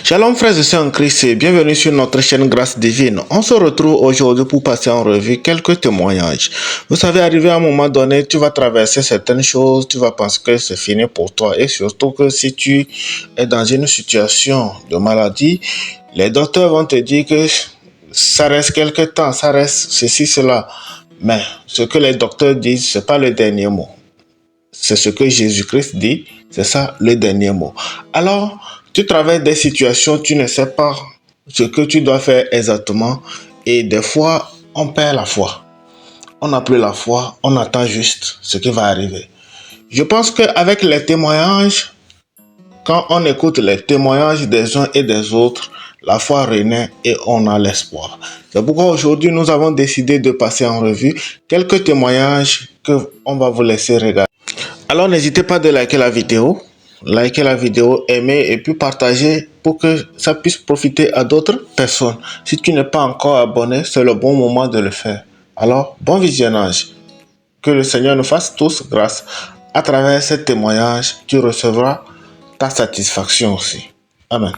Shalom frères et sœurs en Christ et bienvenue sur notre chaîne Grâce Divine. On se retrouve aujourd'hui pour passer en revue quelques témoignages. Vous savez, arrivé à un moment donné, tu vas traverser certaines choses, tu vas penser que c'est fini pour toi et surtout que si tu es dans une situation de maladie, les docteurs vont te dire que ça reste quelque temps, ça reste ceci, cela. Mais ce que les docteurs disent, c'est pas le dernier mot. C'est ce que Jésus-Christ dit, c'est ça le dernier mot. Alors, tu traverses des situations, tu ne sais pas ce que tu dois faire exactement et des fois, on perd la foi. On n'a plus la foi, on attend juste ce qui va arriver. Je pense qu'avec les témoignages, quand on écoute les témoignages des uns et des autres, la foi renaît et on a l'espoir. C'est pourquoi aujourd'hui, nous avons décidé de passer en revue quelques témoignages qu'on va vous laisser regarder. Alors n'hésitez pas de liker la vidéo, aimer et puis partager pour que ça puisse profiter à d'autres personnes. Si tu n'es pas encore abonné, c'est le bon moment de le faire. Alors, bon visionnage. Que le Seigneur nous fasse tous grâce. À travers ce témoignage, tu recevras ta satisfaction aussi. Amen.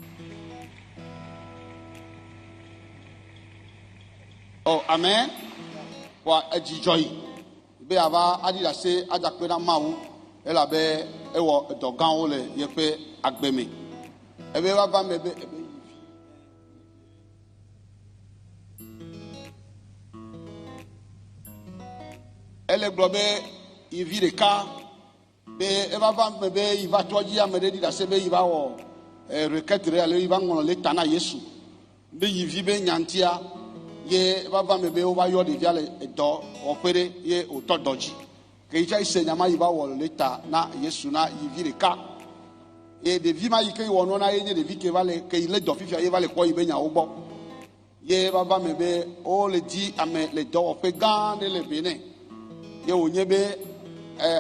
Oh, amen. Wa edzidzɔyi be ava adi la se adakpe na mawu elabe ewɔ dɔ gãwo le yeƒe agbe me. Ebe va va me be ele gblɔ be yivi ɖeka be eva va me be yiva tɔdzi ame ɖe di la se be yiva wɔ requête ɖe alo yiva ŋlɔ le ta na Yesu be yivi be nyantia ye va me be ova yɔ ɖevia le edɔ wɔƒe ɖe ye wòtɔ dɔ dzi ke yi tsa se nyama yi va wɔ le ta na Yesu na yivi ɖeka ye ɖevi ma yi ke wɔ nɔ na ye nye ɖevi ke va le ke yi le dɔ fifia ye va le kpɔ yi be nyawo gbɔ ye va me be wo le di ame le dɔwɔƒe gã ɖe le Benin ye wònye be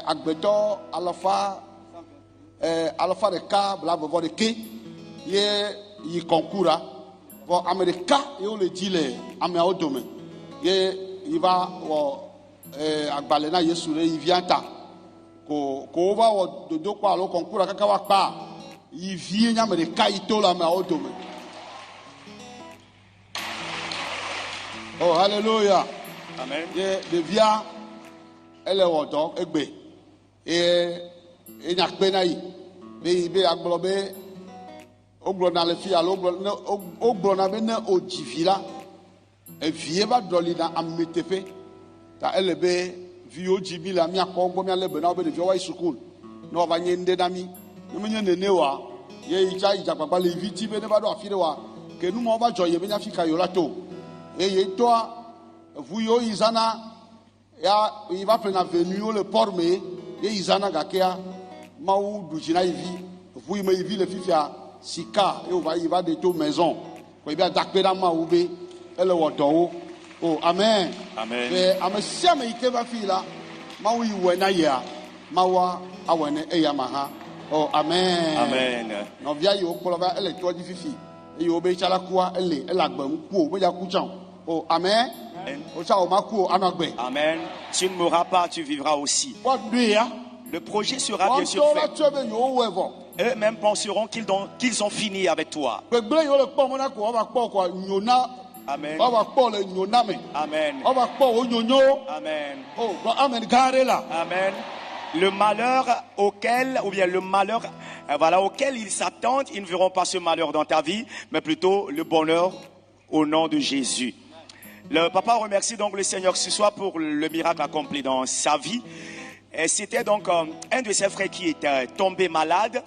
agbetɔ alafa ɖeka blaeve ɖeke ye yi kɔnkura. Bon, ame ɖeka ye wo le dzi le ameawo dome ye yi va wɔ agbalẽ na Yesu ɖe yivia ta ko wo va wɔ dodo kpa alo kɔnkura kaka va kpa yivie nye ame ɖeka yi to le ameawo dome. Oh, hallelujah. Amen. Ye ɖevia ele wɔ dɔ egbe ye enya kpe na yi be agblɔ be ogblɔna le fi alo ogblɔna be ne odzi vi la evie va drɔli na ame teƒe ta ele be viwo dzi mi le miakpɔ gbɔ mialé be na wo be ɖeviwo va yi sukulu ne wova nye ŋɖe na mi ne menye nene oa ye yi tsa yi dzagbagba le vi ti be ne va ɖo afi ɖe oa ke nu ma va dzɔ ye be nya fi ka yewo la to eye tɔa eʋu yiwo yi zana ya yi va ƒlena venuwo le pɔr me ye yi zana gakea Mawu ɖu dzi na yi vi eʋu yi me yi vi le fifia sika ye wòva yi va ɖe to maison ko ebi adakpe ɖa Mawu be ele wɔ dɔwo. Oh, amen. Amen. Be ame sia ame yi ke va fi la Mawu yi wɔe na yea Mawua awɔe ne eya ma hã. Oh, amen. Amen. Nɔvia yi wokplɔ va ele toa dzi fifi eye wobe tsala kua ele agbe ŋu ku o be ya ku tsã. Oh, amen. O tsa o ma ku o anɔ agbe. Amen. Tu ne mourras pas, tu vivras aussi. Le projet sera bien sûr fait. Eux-mêmes penseront qu'ils ont fini avec toi. Amen. Amen. Amen. Amen. Oh, amen. Amen. Le malheur auquel ils s'attendent, ils ne verront pas ce malheur dans ta vie, mais plutôt le bonheur au nom de Jésus. Le papa remercie donc le Seigneur ce soir pour le miracle accompli dans sa vie. C'était donc un de ses frères qui était tombé malade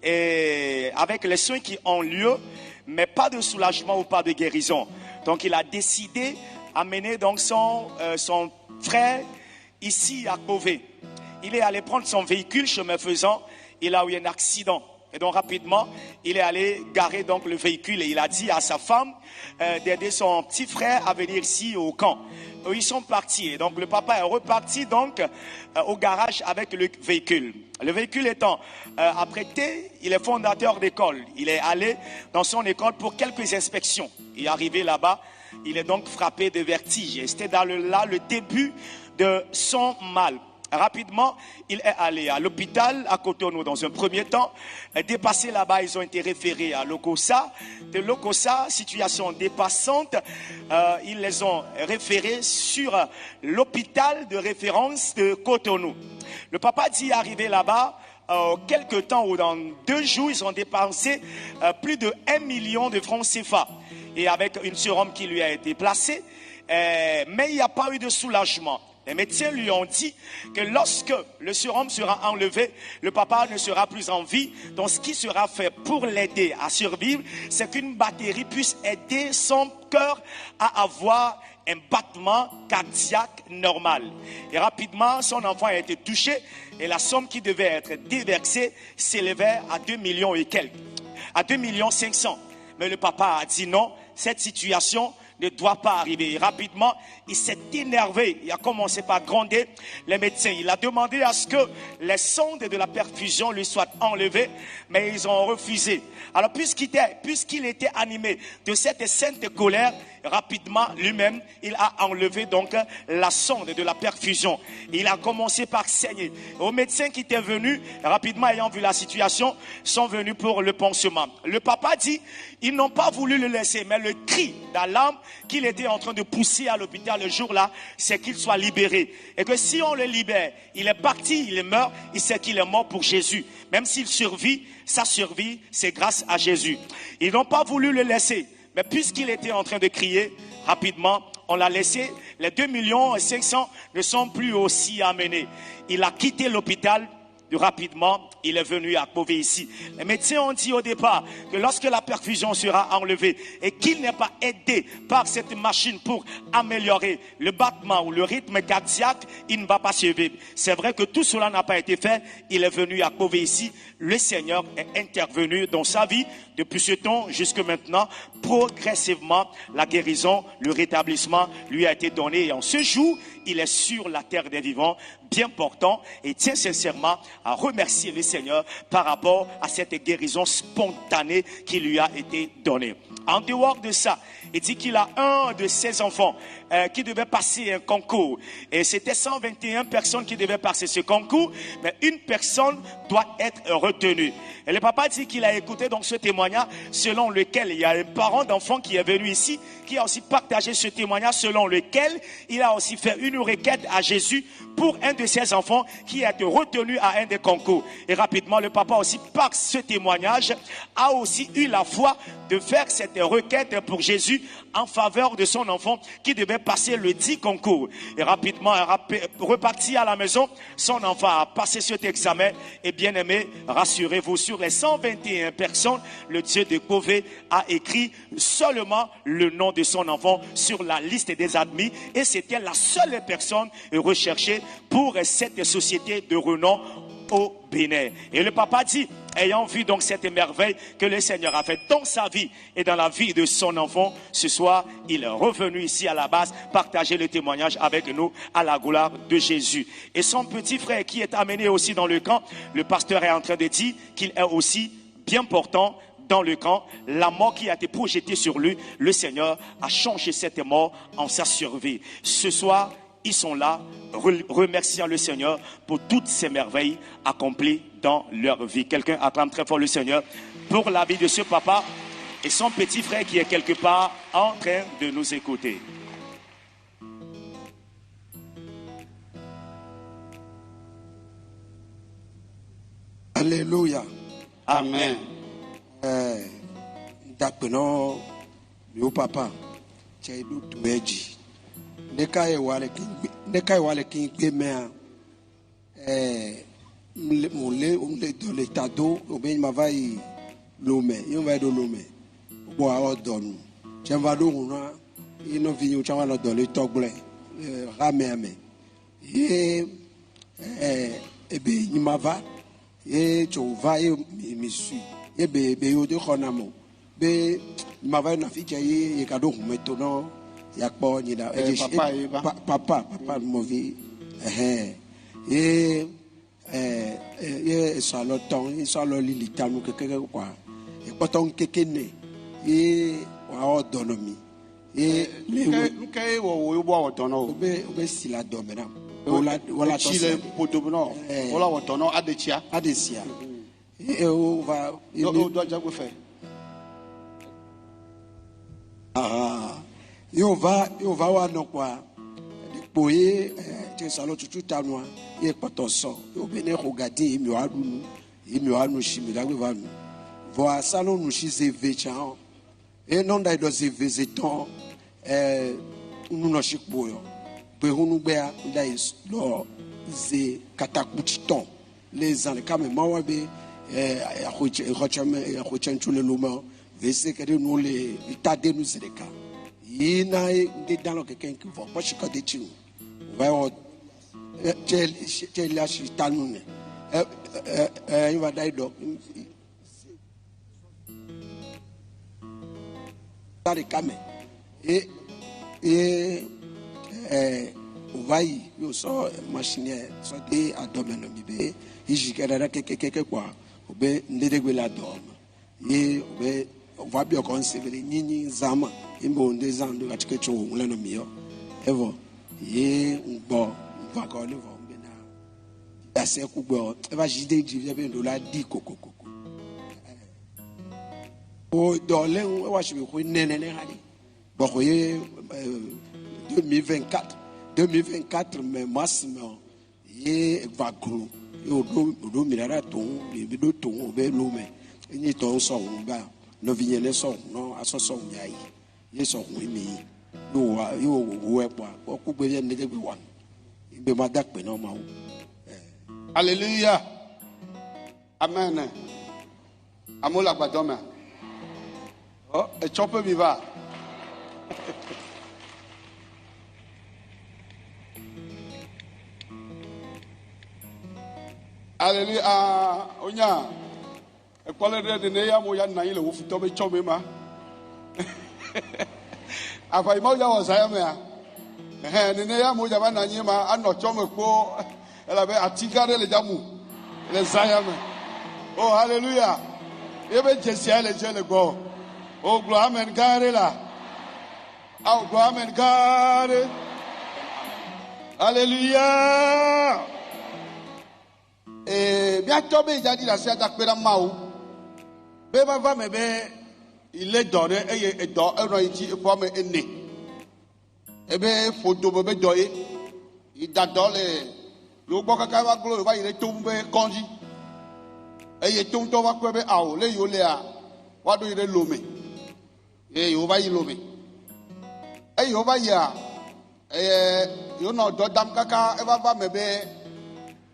et avec les soins qui ont lieu, mais pas de soulagement ou pas de guérison. Donc il a décidé d'amener donc son frère ici à Beauvais. Il est allé prendre son véhicule, chemin faisant, il a eu un accident. Et donc rapidement, il est allé garer donc le véhicule et il a dit à sa femme d'aider son petit frère à venir ici au camp. Ils sont partis et donc le papa est reparti donc au garage avec le véhicule. Le véhicule étant apprêté, il est fondateur d'école. Il est allé dans son école pour quelques inspections. Il est arrivé là-bas, il est donc frappé de vertige. Et c'était là le début de son mal. Rapidement, il est allé à l'hôpital à Cotonou dans un premier temps. Dépassés là-bas, ils ont été référés à Lokossa. De Lokossa, situation dépassante, ils les ont référés sur l'hôpital de référence de Cotonou. Le papa dit arrivé là-bas, quelques temps ou dans 2 jours, ils ont dépensé plus de 1 million de francs CFA. Et avec une sérum qui lui a été placée, mais il n'y a pas eu de soulagement. Les médecins lui ont dit que lorsque le sérum sera enlevé, le papa ne sera plus en vie. Donc ce qui sera fait pour l'aider à survivre, c'est qu'une batterie puisse aider son cœur à avoir un battement cardiaque normal. Et rapidement, son enfant a été touché et la somme qui devait être déversée s'élevait à 2 millions et quelques, à 2 500 000. Mais le papa a dit non, cette situation ne doit pas arriver. Et rapidement, il s'est énervé. Il a commencé par gronder les médecins. Il a demandé à ce que les sondes de la perfusion lui soient enlevées, mais ils ont refusé. Alors, puisqu'il était animé de cette sainte colère, rapidement, lui-même, il a enlevé donc la sonde de la perfusion. Il a commencé par saigner. Aux médecins qui étaient venus, rapidement ayant vu la situation, sont venus pour le pansement. Le papa dit, ils n'ont pas voulu le laisser, mais le cri d'alarme qu'il était en train de pousser à l'hôpital le jour-là, c'est qu'il soit libéré. Et que si on le libère, il est parti, il est mort, il sait qu'il est mort pour Jésus. Même s'il survit, sa survie, c'est grâce à Jésus. Ils n'ont pas voulu le laisser. Mais puisqu'il était en train de crier, rapidement, on l'a laissé. Les 2 500 000 ne sont plus aussi amenés. Il a quitté l'hôpital. Rapidement, il est venu à Beauvais ici. Les médecins ont dit au départ que lorsque la perfusion sera enlevée et qu'il n'est pas aidé par cette machine pour améliorer le battement ou le rythme cardiaque, il ne va pas survivre. C'est vrai que tout cela n'a pas été fait. Il est venu à Beauvais ici. Le Seigneur est intervenu dans sa vie. Depuis ce temps jusque maintenant, progressivement, la guérison, le rétablissement lui a été donné. Et en ce jour, il est sur la terre des vivants, bien portant, et tient sincèrement à remercier le Seigneur par rapport à cette guérison spontanée qui lui a été donnée. En dehors de ça, il dit qu'il a un de ses enfants qui devait passer un concours. Et c'était 121 personnes qui devaient passer ce concours, mais une personne doit être retenue. Et le papa dit qu'il a écouté donc ce témoignage selon lequel il y a un parent d'enfant qui est venu ici, qui a aussi partagé ce témoignage selon lequel il a aussi fait une requête à Jésus pour un de ses enfants qui a été retenu à un des concours. Et rapidement, le papa aussi, par ce témoignage, a aussi eu la foi de faire cette requête pour Jésus en faveur de son enfant qui devait passer le 10 concours. Et rapidement, reparti à la maison, son enfant a passé cet examen. Et bien aimé, rassurez-vous, sur les 121 personnes, le Dieu de Beauvais a écrit seulement le nom de son enfant sur la liste des admis. Et c'était la seule personne recherchée pour cette société de renom au Bénin. Et le papa dit, ayant vu donc cette merveille que le Seigneur a fait dans sa vie et dans la vie de son enfant, ce soir, il est revenu ici à la base partager le témoignage avec nous à la gloire de Jésus. Et son petit frère qui est amené aussi dans le camp, le pasteur est en train de dire qu'il est aussi bien portant dans le camp. La mort qui a été projetée sur lui, le Seigneur a changé cette mort en sa survie. Ce soir, ils sont là, remerciant le Seigneur pour toutes ces merveilles accomplies dans leur vie. Quelqu'un acclame très fort le Seigneur pour la vie de ce papa et son petit frère qui est quelque part en train de nous écouter. Alléluia. Amen. Dakpeno, le papa, Tchaïdou Touedji. Neka wale king pemea mle do le tado obe ma vai lome yo vai do lome bo a donu chamba do una ino vinho chamba no do le togle rameme e ebe ni ma va e chova e mi su e be yo de khonamo be ma va na fiche e kado metono yakpo nyida papa movi ye salo ton salo lilitanu keke kwa e poton kekene e wa autonomie e le wo wo bo autonomie obe sila domena Voilà Chile potobuno. Voilà wotono adechia. Adesia. Et on va. On doit déjà faire. Ah, et on va voir non quoi. Boye, tu salon tout tanois. Et pas ton sang. On venait regarder. Il me a nous chimé. Voir salon nous chise véchan. Et non d'ailleurs c'est vézeton. Nous n'en chic boyo. Nous béa d'ailleurs c'est katakuchiton. Les ans quand même moi bé rochame tous les lomans. Vese que nous les tade nous c'est le cas. Il n'a dans le quelqu'un qui va pas chica de chine. Va tel la chitanoune. Il va d'ailleurs dans les camés et on va y sort machine soit des à domaine bébé il jikera quelque quoi ou bien ndégué la dom et on va bien qu'on se veut ni zama et bon des ans de quelque chose on l'a nommé et bon et bon on va encore le voir bien assez coup va jider du bien de la di coco oh dans les on va je vais néné ali bon 2024 mais massivement et va gros et au do mirara ton et do ton be lo me ni ton so ba no vigne so no aso so nyai ye so hu mi yo wo epo ko ku gbe ne de gbe wan be ma dak pe no ma wo Alléluia. Amen. Amola badoma. Oh, et chope viva. Alléluia. Onya. E kwale de ne ya mo ya nan ile wo fito be chome ma. Afa imo ya wo saya me a. Ne ya mo ja ba nan ma ano chome ko ela be atigare le jamu. Le saya me. Oh hallelujah. Ebe jesia le jele go. Oh gloire amen gare la. Oh gloire amen gare. Alléluia. Bien tombé, il a dit la sœur d'Akpera Maou. Beba va me be, il est donné, et il dort, un oïti, et pour me né. Eh bien, faut de me doyer. Il d'adore les. Le Bokaka va glo, il est tombé, kanji. Et il est tombé, va quoi, mais ah, les yoléa. What do you lome? Et il va y lome. Et il va y a. Et il y a d'autres kaka, et va me be.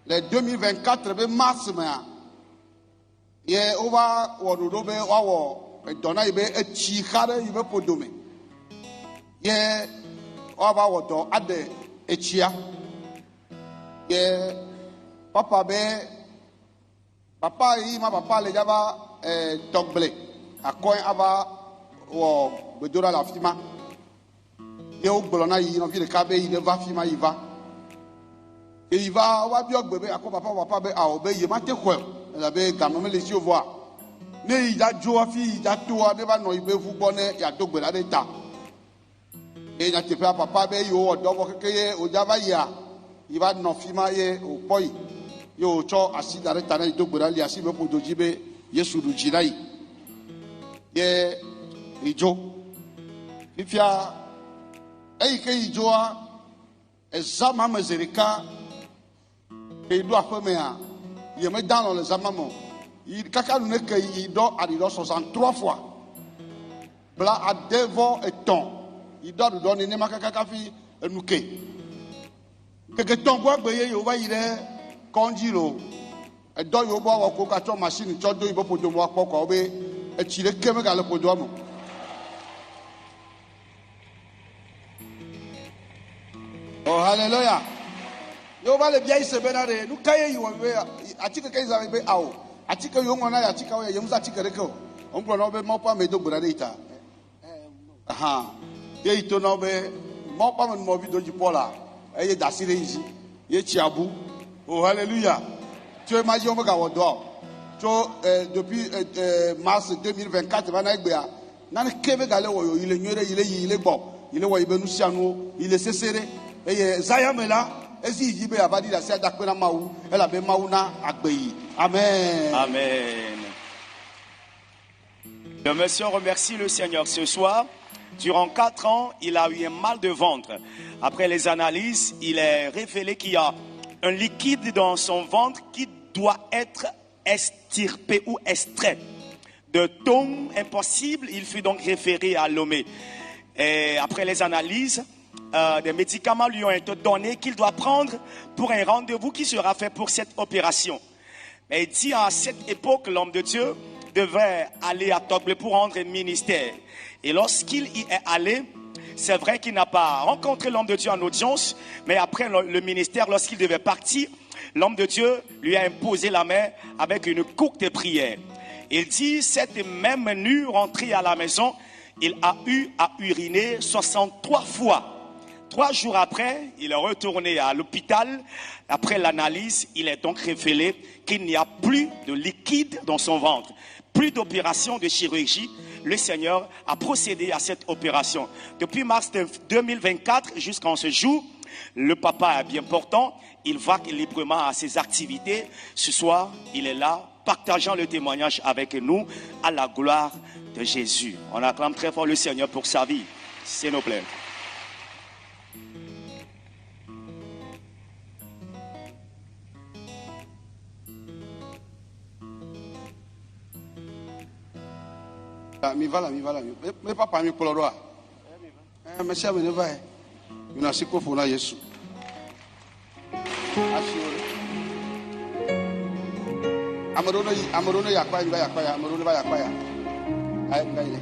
Le 2024 be mars me ye over wododo be wawo dona ibe echi khare ibe podome ye over wodo ade echia ye papa yi ma papa le jaba togle akoy aba wo bedora la fima ye o gbolona yi no fi le kabe yi ne va fima yi va. Et il va, on va bien bébé, à quoi papa be a obé, il m'a te quoi, il avait gamin les yeux voir. Ne il a joué fille, il a tout, ne va non il veut vous bonner, il a tout belé d'état. Et il a te fait à papa be yo, donc que au Javaïa, il va non fimailler au poi, yo cho assis dans le terrain, il doit belé assis pour dojibe, yesu du jiraï. Ye, il joue. Il fait, et il joue, et ça m'a mesurika. Et il doit faire, mais il met dans les amants. Il doit aller 63 fois. Bla à devant et ton. Il doit nous donner ma kakafi et nous que. Que ton bois payer, il va y aller. Conjilo. Et donc, il va avoir coca machine, il va pour de moi, quoi, et tu le keme à le produit. Oh, hallelujah. Yo va le bien se benare nous kaye yo we atika kai za be awo atika yo ngona ya atika we yemuza atika reko on pro no be mo pa me do gbara ita aha ye ito no be mo pa mo bi do ji pola eye dasire izi ye chiabu oh hallelujah tu imagine mo ga wodo to depuis mars 2024 va na egbe a na kebe gale wo yo ile nyore ile yi ile gbo ile wo ibenu sianu ile sesere eye zayamela esi yi be ava di da se da pe na mawu ela be mawu na agbe yi. Amen. Amen. Le monsieur remercie le Seigneur ce soir. Durant 4 ans, il a eu un mal de ventre. Après les analyses, il est révélé qu'il y a un liquide dans son ventre qui doit être extirpé ou extrait. De ton impossible, il fut donc référé à Lomé. Et après les analyses, des médicaments lui ont été donnés qu'il doit prendre pour un rendez-vous qui sera fait pour cette opération. Mais il dit à cette époque, l'homme de Dieu devait aller à Togblé pour rendre un ministère. Et lorsqu'il y est allé, c'est vrai qu'il n'a pas rencontré l'homme de Dieu en audience, mais après le ministère, lorsqu'il devait partir, l'homme de Dieu lui a imposé la main avec une courte prière. Il dit, cette même nuit, rentré à la maison, il a eu à uriner 63 fois. 3 jours après, il est retourné à l'hôpital. Après l'analyse, il est donc révélé qu'il n'y a plus de liquide dans son ventre. Plus d'opération de chirurgie. Le Seigneur a procédé à cette opération. Depuis mars 2024 jusqu'en ce jour, le papa est bien portant. Il va librement à ses activités. Ce soir, il est là, partageant le témoignage avec nous à la gloire de Jésus. On acclame très fort le Seigneur pour sa vie. S'il nous plaît. Mi va là. Mais papa mi kpolo doa. Mais sia me ne va. Mi na siko fo na Yesu. Amarono yakwa ya. Amarono ba yakwa ya. Ai ngai.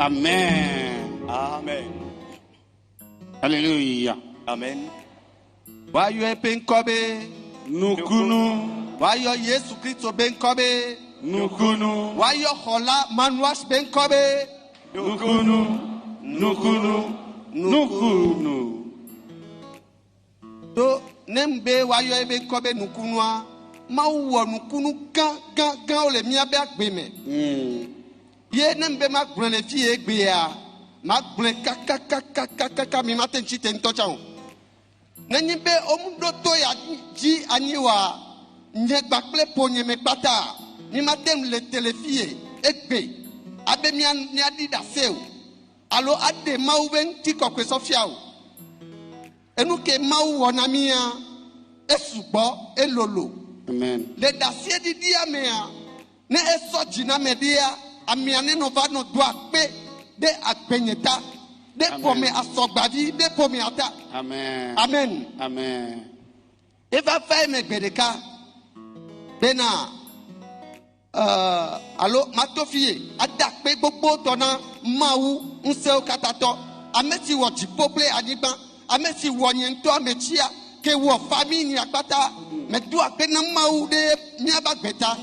Amen. Amen. Alléluia. Amen. Wayo epenkobe nukunu. Wayo Yesu Kristo benkobe nukunu. Wayo hola manuas benkobe nukunu. To nembe wayo ebenkobe nukunua. Ma wo nukunu gan ole miabe agbeme. Ye nembe ma gble le fie egbe ya. Ma gble kaka mi maten chite ntocha o. Nenyi be omudo to ya ji aniwa nye gbakple ponye me kpata. Mi maten le telefie egbe. Abe mi adi da seu. Alo ade mau ben ti kokwe sofia o. Enu ke mau wona mi ya esugbo elolo. Amen. Le dasie di dia me ya ne eso jina me dia. Amiane no va no doa pe de akpenyeta de pome asogbavi de pome ata. Amen. Amen. Amen. Eva fa me gbedeka bena alo matofie ada pe gbogbo tona mawu nse o katato ameti wo jipople anigban ameti wo nyento amechia ke wo family ni akpata me doa pe na mawu de mi abagbeta.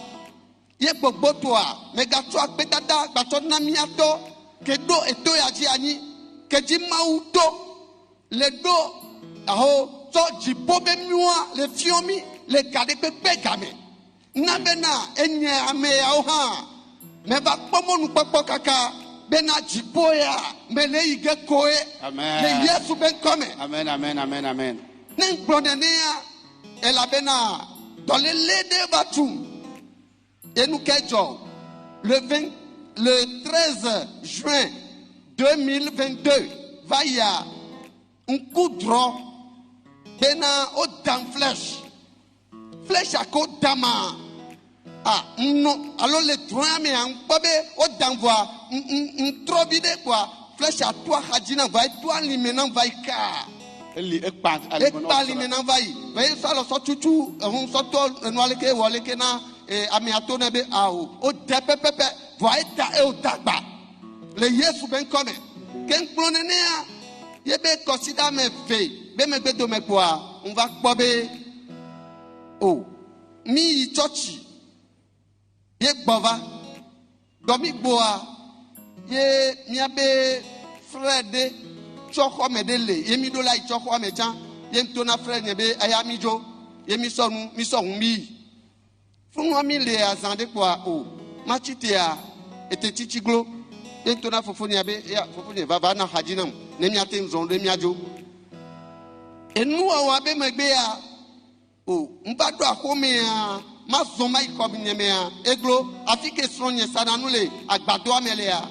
Ye gbogbo toa megato akpetata gbato na miato ke do eto ya ji ani ke ji mauto le do aho so jibo be miwa le fiomi le gade pe pegame na bena enye ame ya ha me ba pomo nu popo kaka bena jibo ya me le ige koe. Amen. Le Yesu ben come. Amen, amen, amen, amen. Nen gbonenia ela bena dans le lede batum. Et nous kejo le 13 juin 2022 va y a un coup de droit bena au dam flèche à côte dama Ah, non, alors les droits, mais un bébé, au d'envoi, trop vide quoi. Flèche à toi, Hadjina, va toi, limenant, va y car. Et pas limenant, va y. Voyez ça, le sort chouchou, on sort le noiré, ou le kena, et amiato nebe, ah, au dépepepe, voyez ta et au tagba. Les yes ou bien comme. Qu'un clonénéa, yébé, considère mes faits, bémé bédo mes quoi, on va bobé. Oh, mi chochi. Ye gbova domi gboa ye miabe frede choko medele ye mi do la choko amejan ye ntona frede nyebe ayamijo ye mi sonu mi funu mi le azande kwa o machitia ete chichiglo ye ntona fofo nyabe ya fofo ne baba na hajinam ne mi atem zondo mi ajo enu wa be megbe ya o mbado akome ya ma zoma ikobi nyemea eglo afike sonye sananule agbado amelea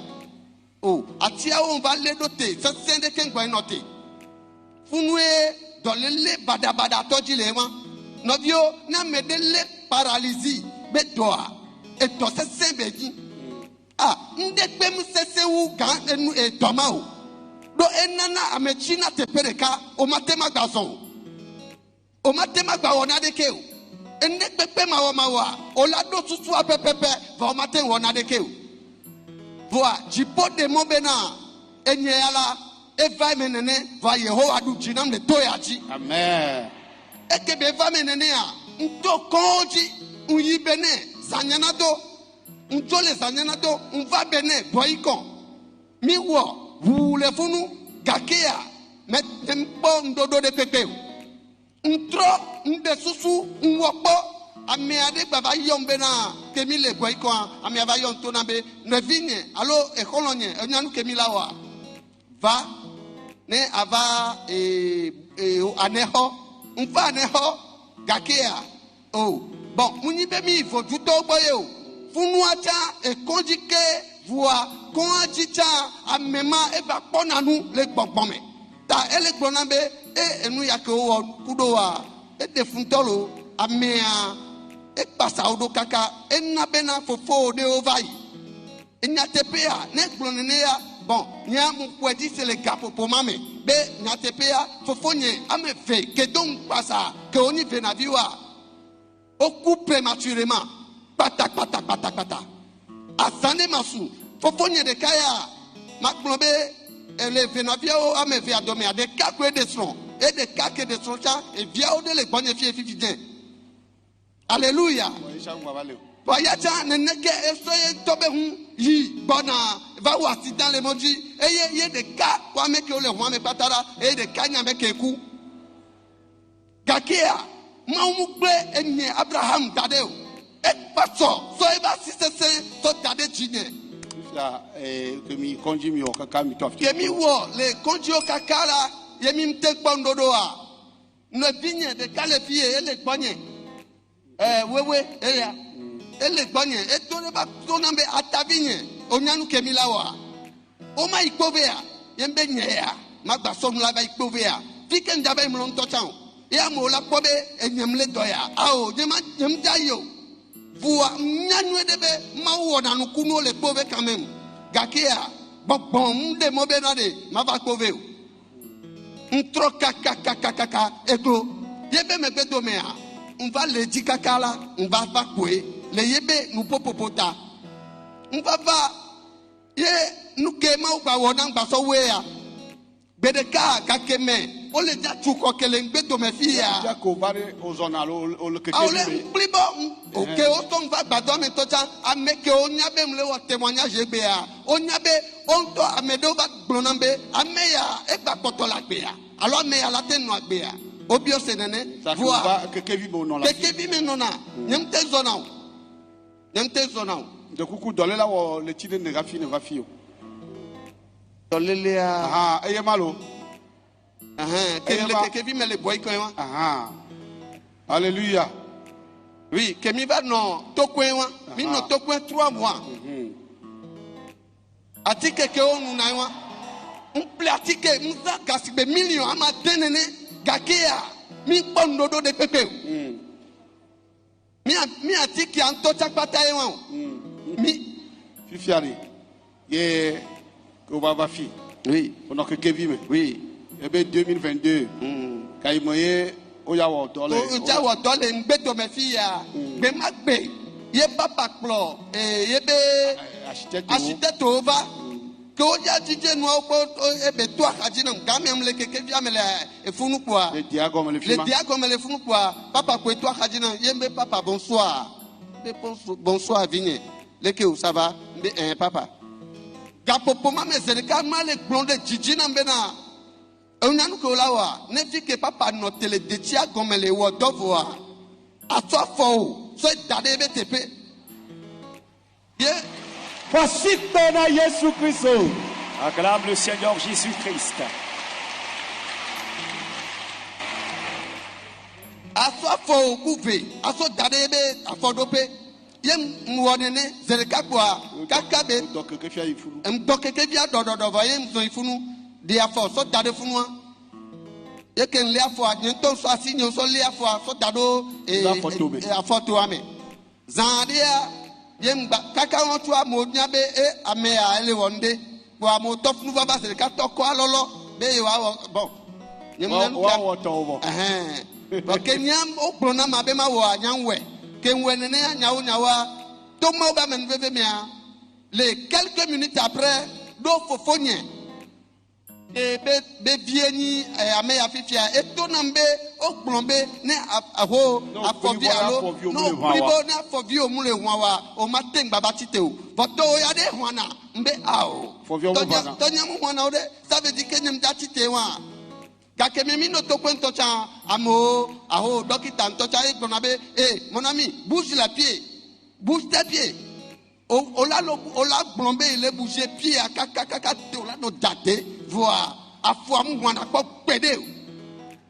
o atia on va le doter ça sende kengwa note funue dolele badabada tojile wa novio na medele paralysie bedoa et to se sembeji ah ndekpe mu sese wu gan enu e doma o do enana amechina tepereka o matema gazon o matema gba wona deke o ene pepe mawa olado tutu apepepe va matin wona deke voa jipo de mobena enye ala eva menene va Yehowa du jinam de toyaji amen ekebe va menene a nto konji uyibene zanyanado ntole zanyanado unva bene boyikon mi wo wule funu gakea metempo ndodo de pepe ntro mbe susu nwopo ame ade baba yombe na kemi le boy ko ame ava yon to na be nevinye alo e kolonye enyanu kemi lawa va ne ava aneho mfa aneho gakea oh bon muni be mi fo juto boye o funu acha e konjike voa kon achicha amema e ba ponanu le gbogbome ta ele gbona be enu yake o kudoa e defuntolo amea e pasa odo kaka enna bena fofo de ovai enya tepea ne glonenea bon nya mu kwedi se le gapo po mame be nya tepea fofo nye ame fe ke don pasa ke oni fe na viwa o coup prématurément pata asane masu fofo nye de kaya maklobe ele fe na viwa ame fe adome de kakwe de son et de kake de son cha et via o de le bonne fie fifidien alléluia voyacha neneke esoye tobe hu yi bona va wasi dans le moji et ye de ka kwa meke o le hwa me patara et de kanya meke ku gakia maumu gbe enye Abraham dadeo e paso so e ba sisese so dade jinye ya kemi konji mi o kaka mi tof kemi wo le konji o kaka la yemi mte kpondodo a no binye de kale fie ele gbonye wewe eya ele gbonye e to le ba to na be atavinye onyanu kemi lawa o ma ikovea yembe nyea magba sonu la ba ikovea fike njabe mlo ntochan ya mo la pobe enyemle doya ao nyem jayo vuwa nyanu edebe ma wona nu kunu le pove quand même gakia bogbon de mo be na de ma va pove o ntro kaka ego yebe me bedo me a on va le di kaka la on va kwe le yebe nu popopota on va ye nu ke ma gba wona gba so we a bedeka kakeme o le ja tu ko kele ngbedo me fi ya ja ko bare ozona lo keke ni plibo ok o ton va gbado me to cha ameke o nyabe mle wo témoignage egbe a o nyabe on to amedo ba glonambe ameya e gba poto la gbe a alors ameya la tenu agbe a obi o senene voa keke vi bo non la keke vi me nona nyemte zona de kuku dole la wo le tide ne gafi ne va fio dolele a eye malo kemi me le boy koen wa alléluia oui kemi va no tokoen wa mi no tokoen 3 mois atike ke onu na wa mple atike mza gasibe million ama tenene gakia mi pondodo de pepe Mi atiki anto chakpata yewa. Mi. Fifiari. Ye. Kobaba fi. Oui. On a que Kevin. Oui. Eh bien 2022. Kaimoye. Oyawa dole. Oyawa dole mbeto me fi ya. Be magbe. Ye papa klo. Ye be. Architecte ova. Que oya dije no ebe to akajina ngame mle keke via mele efunu kwa. Le diagome le fima. Le diagome le funu kwa. Papa ko to akajina yembe papa bonsoir. Bonsoir vigne. Leke où ça va? Papa. Gapopo ma mezerika male blonde jijina mbena. Onanu ko lawa. Ne fi ke papa no tele de diagome le wo dovoa. Aso fo. So dade be tepe. Yeah. Voici ton Jésus Christ. Acclame le Seigneur Jésus-Christ. Aso fo kuve, aso dadebe afodope. Yem mwonene zereka kwa kakabe. Mdoke via dododo voyem so ifunu de afo so dade funwa. Yeken le afo agento so asinyo so le afo so dado afoto ame. Zandia yem kaka won tu amonya be ame a ele wonde bo amo tofunu baba zereka toko alolo be wa bon. Yem wa woto Porque nyam o brona ma be ma wo anyanwe ke nwene ne anyawo nyawa to ma ba men veve mia les quelques minutes après do fofonye e be vieni ame afifia e to nambe o plombe ne aho afobi alo no pribo na afobi o mule hwawa o mateng baba tite o voto ya de hwana mbe ao to nyam hwana o de ça veut dire que nyam da tite wa Kakememi no to kwento cha amo aho dokita ntocha e gbonabe mon ami bouge la pied bouge tes pieds ola gbonbe ile bouger pied akaka te ola no date voa afo amwana po pede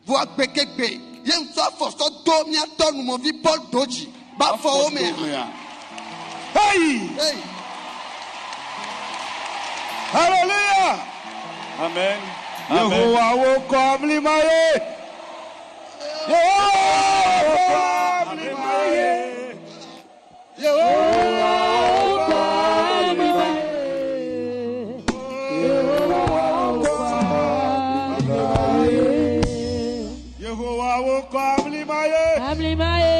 voa gbekegbe yen so for so do mi atonu mo vi Paul Doji ba fo o me Hey! Hallelujah! Amen. Yehovah will come limaye. Yehovah will come limaye. Yehovah will come limaye. Yehovah will come limaye. Come limaye.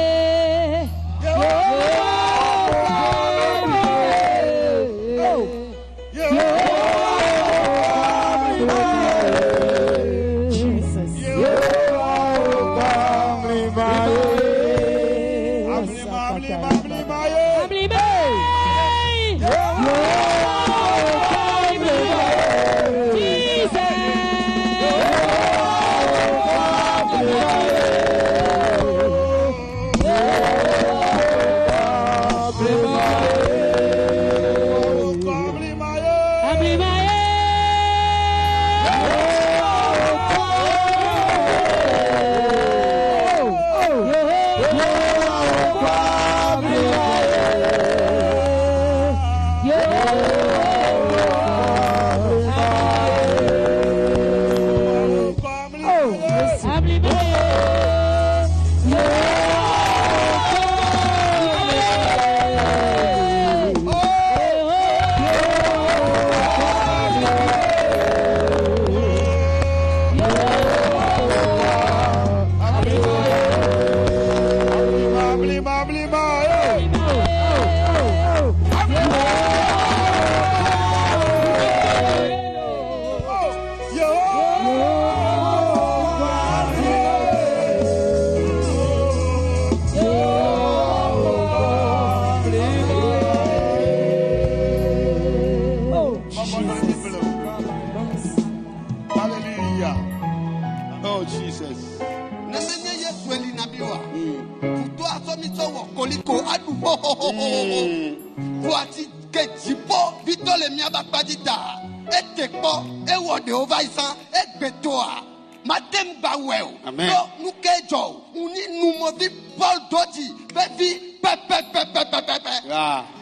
Voici que Jipo, Vito le miaba padita, et tekpo, et wode ovaisan, et betoa, matem bawel, no nukejo, uni numovi Paul Doji, bevi, pepe.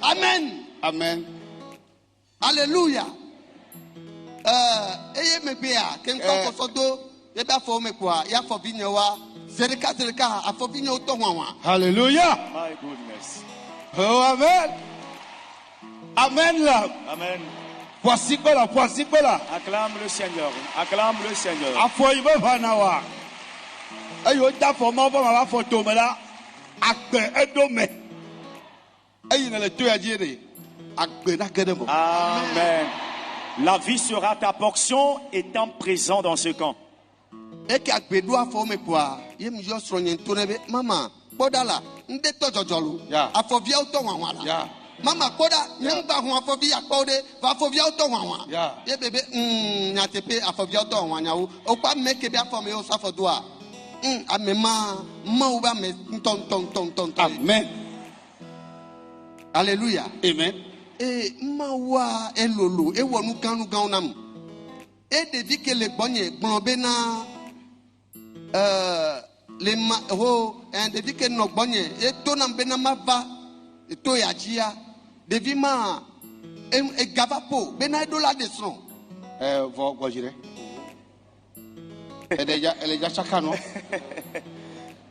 Amen. Amen. Alléluia. Eye mebea, ken koko sodo, yeba fo mekwa, ya fo binyewa, Zereka afovi nyoto wawa. Hallelujah. My goodness. Oh, amen. Amen là. Amen. Voici quoi là, voici quoi là. Acclame le Seigneur. Acclame le Seigneur. Afoyi be vanawa. Ayo ta forma ba ma photo me la. Akpe edome. Ayi na le to ya dire. Akpe na kedemo. Amen. La vie sera ta portion étant présent dans ce camp. Eke akbedu afọ me kwa. Yem yo sronye ntonebe mama. Bodala nde to jojolu. Yeah. Afovia uto wanwala. Yeah. Mama koda nyamba hu afovia akode va afovia uto wanwa. Yeah. Ye bebe nyatepe afovia uto wanwa wu. Okwa meke bi afọ me o safo do a. Amema ma u ba me ton. Amen. Alléluia. Amen. Ma wa elolo e wonu kanu gaunam. Et devi que les bonnes globes na les ma ho un devi que nos bonnes et tonam benama va et to yajia devi ma e gavapo benaido la de son Vo gojire. Elle est déjà chacun, non?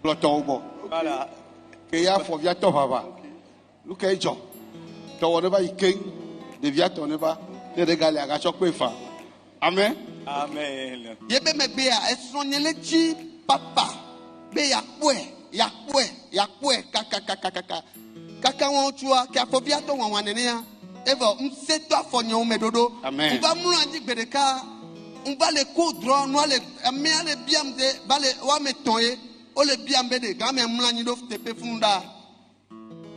L'automne. Voilà. Que ya fo via to baba. Look at John. To whatever you king, de via to never, de regale aga chokwe fa. Amen. Amen. yebe me be a esonyele chi papa be yakwe kaka won tua ka fobia to wan wanene ya evo mseto afonyo medodo Amen. uba mru anji gbedeka uba le coudron no le me ale biam de bale wa metonye o le biam be de ga me mlanyi do tepe funda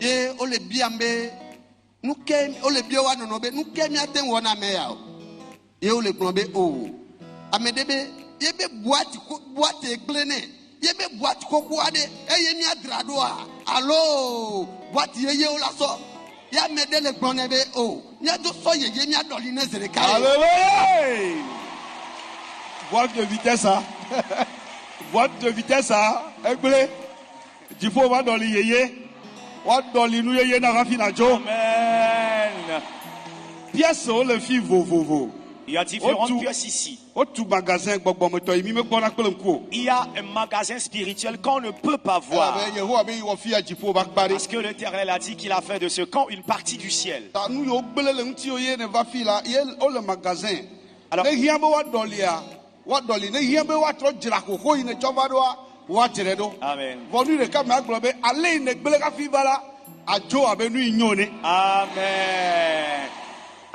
ye o le biam be nuke o le bio wa no be nuke mi aten wona me ya o ye o le glombe o amedebe yebe boîte eglene yebe boîte kokoade eye mi adrado a allo boîte yeye o la so ya mede le gbonebe o nya do so yeye mi adoli ne zereka. Alléluia. Boîte de vitesse ça. Boîte de vitesse ça. Egbele. Il faut va dans les yeye. Wa dans les nou yeye na rafina jo. Amen. Pièce o le fi vo. Il y a différentes Autour. pièces ici. O tu magasin gbogbo mo to imi me gbona kpele nko. Il y a un magasin spirituel qu'on ne peut pas voir. Yehowa be yo fi ajifo ba kpare. Parce que l'Éternel a dit qu'il a fait de ce camp une partie du ciel. Ta nu yo gbele le nti o ye ne va fi la ye o le magasin. Alors- Ne hia be wa dolia. Wa doli ne hia be wa tro jira koko ine chova do wa jere do. Amen. Vonu de ka me aglobe ale ne gbele ka fi bala ajo abenu inyone. Amen.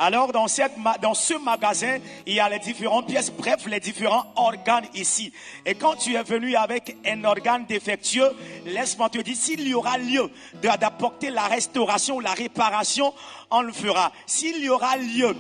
Alors dans ce magasin, il y a les différentes pièces, bref, les différents organes ici. Et quand tu es venu avec un organe défectueux, laisse-moi te dire, s'il y aura lieu d'apporter la restauration, la réparation, on le fera. S'il y aura lieu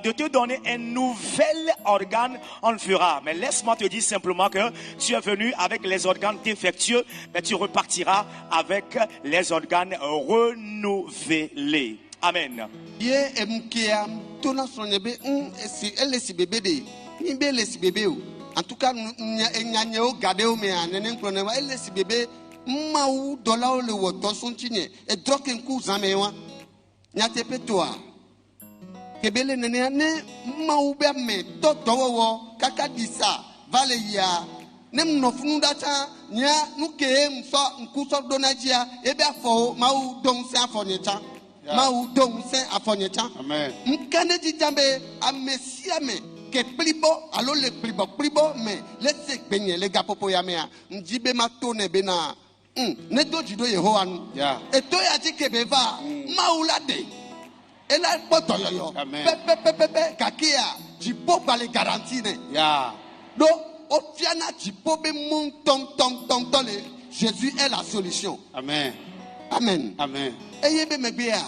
de te donner un nouvel organe, on le fera. Mais laisse-moi te dire simplement que tu es venu avec les organes défectueux, mais tu repartiras avec les organes renouvelés. Amen. Ye emkia tona sonyebe esi bebe de ni be lesi bebe o en tout cas nyanye o gade o me anene nkrone wa lesi bebe ma u dola o le woto sontinye e droken ku zame wa nyate petoa kebele nene ne ma u be me to dowo kaka disa vale ya ne mnofunu data nya nuke mso nkuso donajia ebe afo ma u don se afonyecha. Ma ou donc c'est afonyeta. Amen. Mkane dijambe amesiame ke plibo alo le plibo mais laisse benye le gapopo ya mea njibe matone bena ne do jido Yehowa nu. Yeah. E to ya ti kebeva ma ulade. E la poto yoyo. Amen. Pepe kakia jipo bale garantine. Yeah. Do ofiana jipo be mon ton le Jésus est la solution. Amen. Amen. Amen. Eye be megbea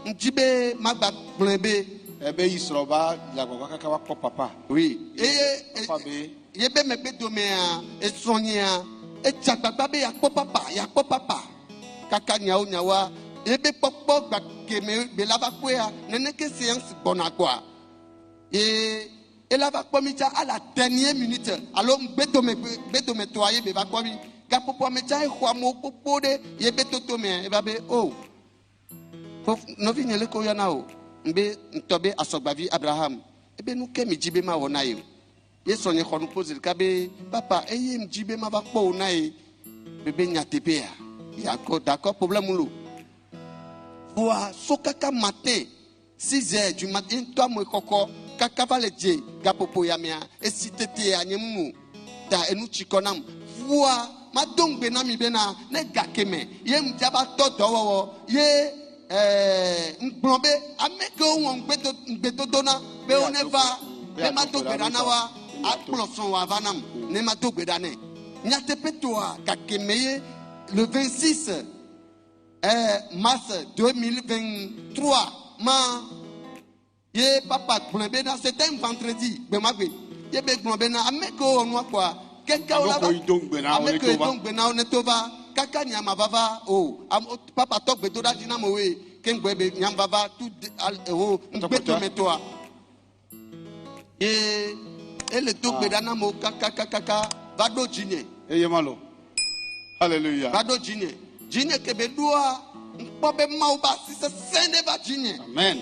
njibe magba plebe Ebe Yisroba la gogo kaka wa papa. oui Papa be. ye be megbe domea esonia echagbagba be yakpo papa kaka nyawa ye be popo gba keme be lava kwea nene ke séance bona kwa et lava komita à la dernière minute alors bedome toye be va komi gapopo mecha e kwa mo popo de ye be totome e ba be oh no vi nyele ko yana o mbe ntobe asogbavi Abraham ebe nu ke mi jibe ma wona yo ye sonye khonu pose ka be papa eye mjibe ma ba po na e bébé nyatepea. D'accord, problème ou Voix, sokaka matin, 6h du matin, toi, moi, coco, kaka va le dje, gapopo yamia, et si t'étais à Nyemou, ta enu chikonam. Voix, ma donc benami bena, ne gakeme, yem diaba toto, ye, mblombe, ameko ou beto dona, be on va, be mato bedanawa, a plosson wa vanam, ne mato bedane. Nyatepe toi, gakeme, le 26 mars 2023, ye papa blambena, c'était un vendredi, bemagwe, ye be blambena, ameko onwa quoi, quelqu'un ou là-bas, ameko donc bena onetova, kaka nyamavava, oh, papa tok betoda dinamowe, kengwebe nyamavava, tout oh, beto metoa, et le tok bedana mo kaka, vado djine, Eye malo. Alléluia. vado djine. Djine kebedua mpobe mauba si se sende va djine. Amen.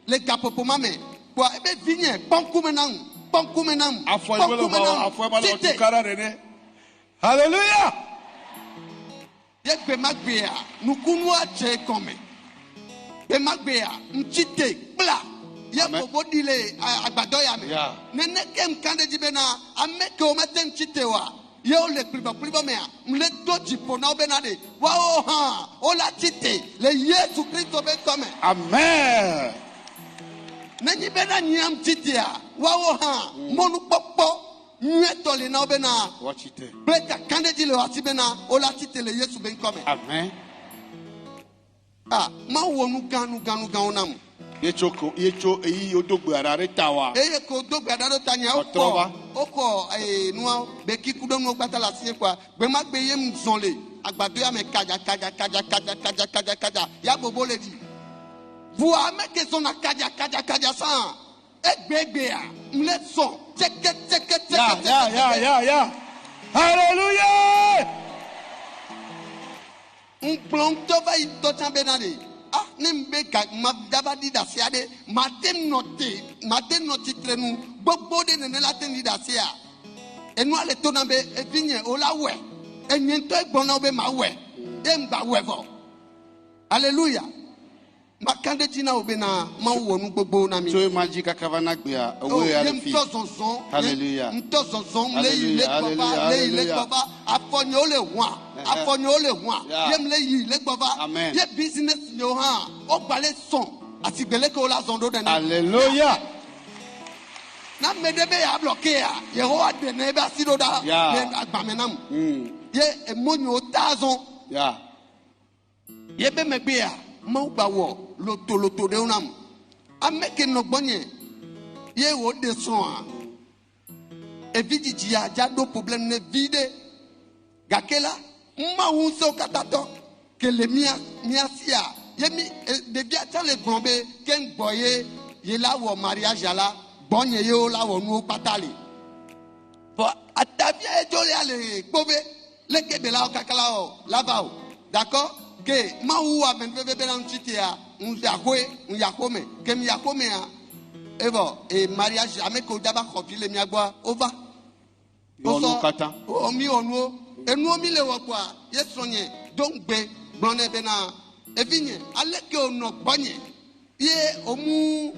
Le gapopo mame kwa ebe vinye ponkumenang tukara rene. Alléluia. ye bemagbea nukunwa che kome bemagbea mchite bla ye bobo dile agbado ya me nene kem kande jibena ameke o matem chite wa ye o le plibo mea mle do jipo na obenade wa o ha o la chite le Yesu Kristo be kome. Amen. Nenyi bena nyam chite ya wa o ha monu popo nyeto le na obena Watch it. bleka kande jile wa sibena o la chite le Yesu be kome. Amen. Ma wonu ganu nam. Yecho eyi odogbe arare tawa. Eye ko dogbe adado tanya oko nuwa be kikudo no gbata la sie kwa gbe ma gbe ye mzonle agbado ya me kaja ya bobo le di vous ameke son na kaja san egbegbe ya mle son teke Ya. Alléluia. un plon to va ito tambenade nembe ka mabdabadi dasiade matem noti trenu gbogbo de nene la ten dasia enu ale tonambe evinye olawe enyento egbona obe mawe emba wevo. Alléluia. Makande jina obena mawonu gbogbo na mi. So maji kakavana gbia owe arifi. Hallelujah. Mtozonzon le baba afonye ole wa yem le yi le baba ye business yo ha o gbale son asigbele ko la zondo de na. Hallelujah. Na medebe ya bloqué ya Yehowa de ne ba sidoda ne agbamenam ye emonyo tazon ye be megbe ya ma gba wo loto de unam ameke no gbonye ye wo de son a evidiji ya jado problem ne vide gakela ma unso katato ke le mia sia ye mi de bia tan le gbonbe ken boye ye la wo mariage ala bonye yo la wo nu patali for atavia ejole ale gbobe le kebe la kakala o lava o d'accord que ma ou a ben bebe na nchitia yakome kem yakome a evo e mariage ameko daba khofile miagwa over Onu kata omi onu enu omi le wo kwa yesonye don gbe gbon ebe na evinye aleke ono gbonye ye omu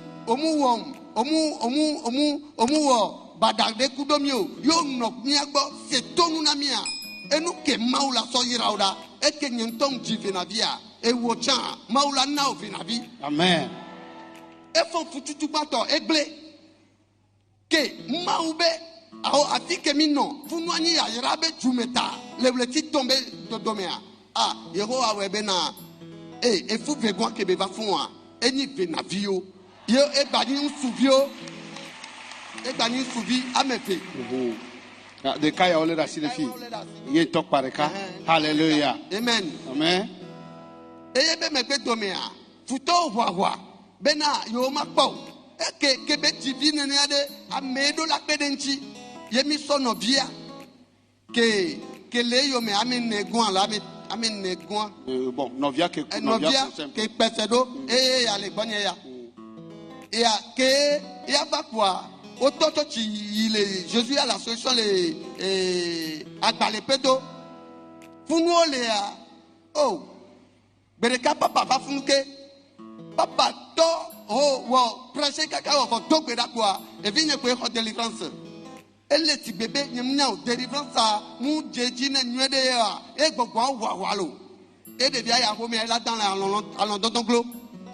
wo badagde kudomi o yo no miagbo se tonu na mia enu ke maula so yiraуда eke nyentom jivenavia e wocha maula na ovenavi. Amen. Efon fututu bato egle ke maube ao afike mino funwani ya yirabe jumeta lewleti tombe dodomea Yehowa webe na efu vegwa ke beva funwa eni venavio yo ebani suvi amefe. De kaya ole da silefi. Ye tok pareka. Hallelujah. Amen. Amen. Eye be megbe domea. Futo hwa. Bena yo makpo. Ke be divine ne ade amedo la pedenchi. Ye mi sono via. Ke le yo me amen negon la amen negon. Bon, novia ke pesedo ya le gbonye ya. Ya ke ya va quoi? Ototo chi Jésus a la solution le agbale pedo Funuo lea. Oh. Bereka papa va funuke. Papa to. Oh, wow. Prêcher caca au to beda quoi. Et vigne quoi en délivrance. Elle est bébé nyamnya délivrance a mu jeji na nwede ya. E gbogbo wa walo. Et de via ya home là dans la londonglo.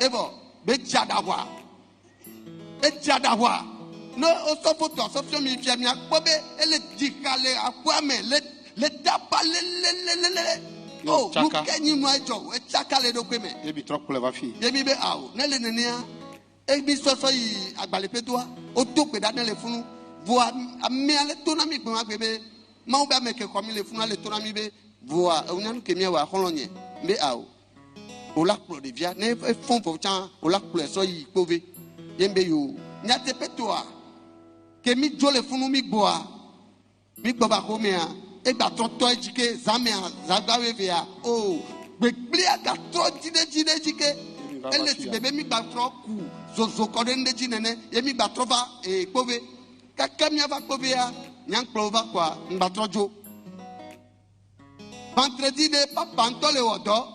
Et bon, be jadawa. Et jadawa. No osofoto asoption mi fia mi akpobe ele dikale akwame le tapa le oh mukeni mo ejo e chakale do kweme e bi trop le va fi e mi be awo ne le nenia e bi soso yi agbalepe doa o to pe da le funu voa ame ale to na mi gbon agbebe ma o ba me ke ko mi le funu ale to na mi be voa o nyanu ke mi wa holonye be awo o la pro de via ne fon fo chan o la pro so yi pove yembe yo nyate petoa que mi jole funu mi gboa mi gboba ko me a e gba tonto ejike zame a zagbawe ve a o gbegble aga tro jide jike ele ti bebe mi gba tro ku zozo ko de ndeji nene ye mi gba tro va e pove kaka mi ava pove a nyang plova kwa ngba trojo vendredi de papa ntole wodo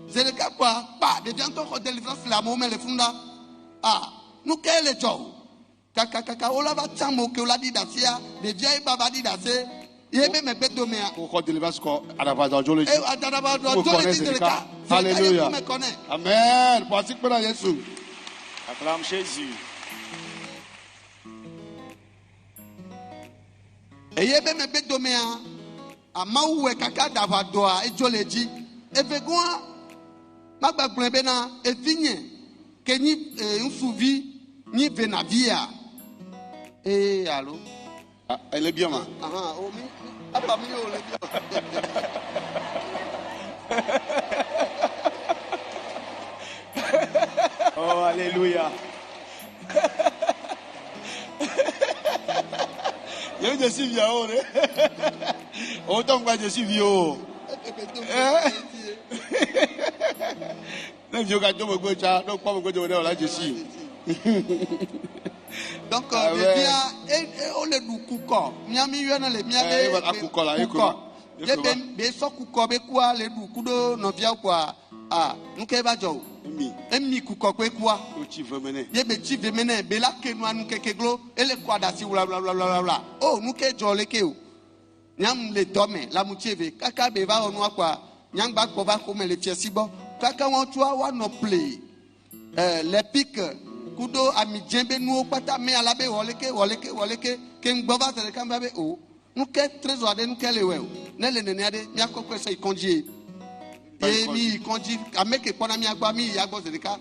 zele ka kwa pa de bientôt ko délivrance la mo me le funda ah nous quel est jo kaka ola va tamo ke ola di dasia de vieille baba di dase yebe me beto me ko délivrance ko adaba do jole e adaba do jole di de ka alléluia amen parce que pour Jésus acclame Jésus e yebe me beto me a mawe kaka dava do a e jole ji e vegoa magba gbe na e vigne ke ni nsuvi ni venavia. Eh, allô? Ah, elle est bien, ma. Ah, oh, mi. Ah, pas mieux, elle est bien. Oh, alléluia. Je suis vieux, autant que je suis vieux. Donc, on le nous coucou. Miami yona le miami. Coucou là, écoute. Be so coucou be quoi le du kudo no via quoi. Ah, nous ke ba jo. Emi coucou kwe quoi. Tu veux mener. Ye be ti ve mene be la ke no anu kekeglo ele kwa da si bla bla bla bla bla. Oh, nous ke jo le ke o. Nyam le dome la mutieve kaka be va onu akwa. Nyang ba ko ba ko me le tiesibo. Kaka won tua wa no play. Les pics kudo ami djembe nou pata me alabe woleke ke ngboba tele kamba be o nou ke trésor de nou ke lewe o ne le nene ade mi akoko so ikonji e mi ikonji ameke pona mi agba mi yagbo zelika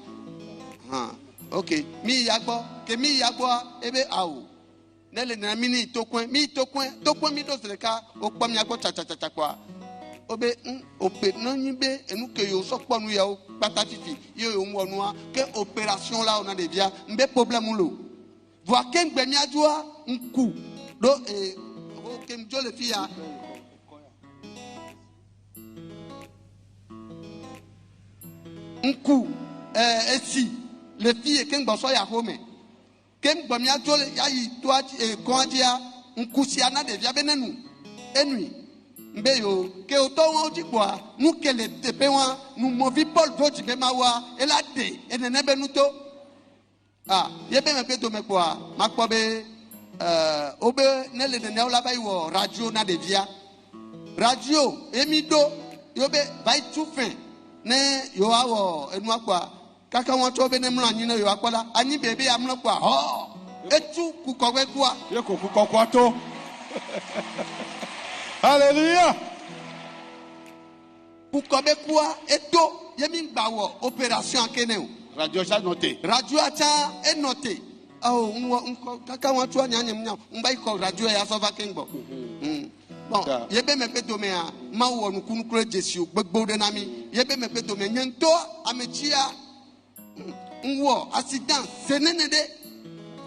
okay mi yagbo ke mi yagbo ebe awo ne le nene mi ni tokwen mi do zelika o pa mi agbo cha kwa obe ope nonyibe enuke yo sokpo nu ya o pata fifi yo wonu a ke opération là on a des via mbe problème lo voir ke ngbe mi adua nku do o ke mjo le fia nku esi le fille ke ngbo so ya home ke ngbo mi adua ya yi to kon adia nku si ana de via benenu enui mbeyo ke oto won ojikwa nu kele tepe won nu movi Paul doji be mawa elade enene benuto ah ye be me pe to me kwa makpo be obe nele ne ola bai wo radio na de via radio emido yo be vai tufen ne yo awo enu akwa kaka won to be ne mlo anyi na yo akola anyi bebe amlo kwa ho etu kukogwe kwa ye ko kukokwa to alléluia. Pour comme quoi et tout, yemi bawo opération keneu. Radio cha noté. Radio cha est noté. Oh, kaka wan tu anya nyam mbai ko radio ya so va kengbo. Bon, yebe me pe to me a ma wo nu kunu kro Jesu gbegbo de na mi. Yebe me pe to me nyento amechia. Nwo accident senene de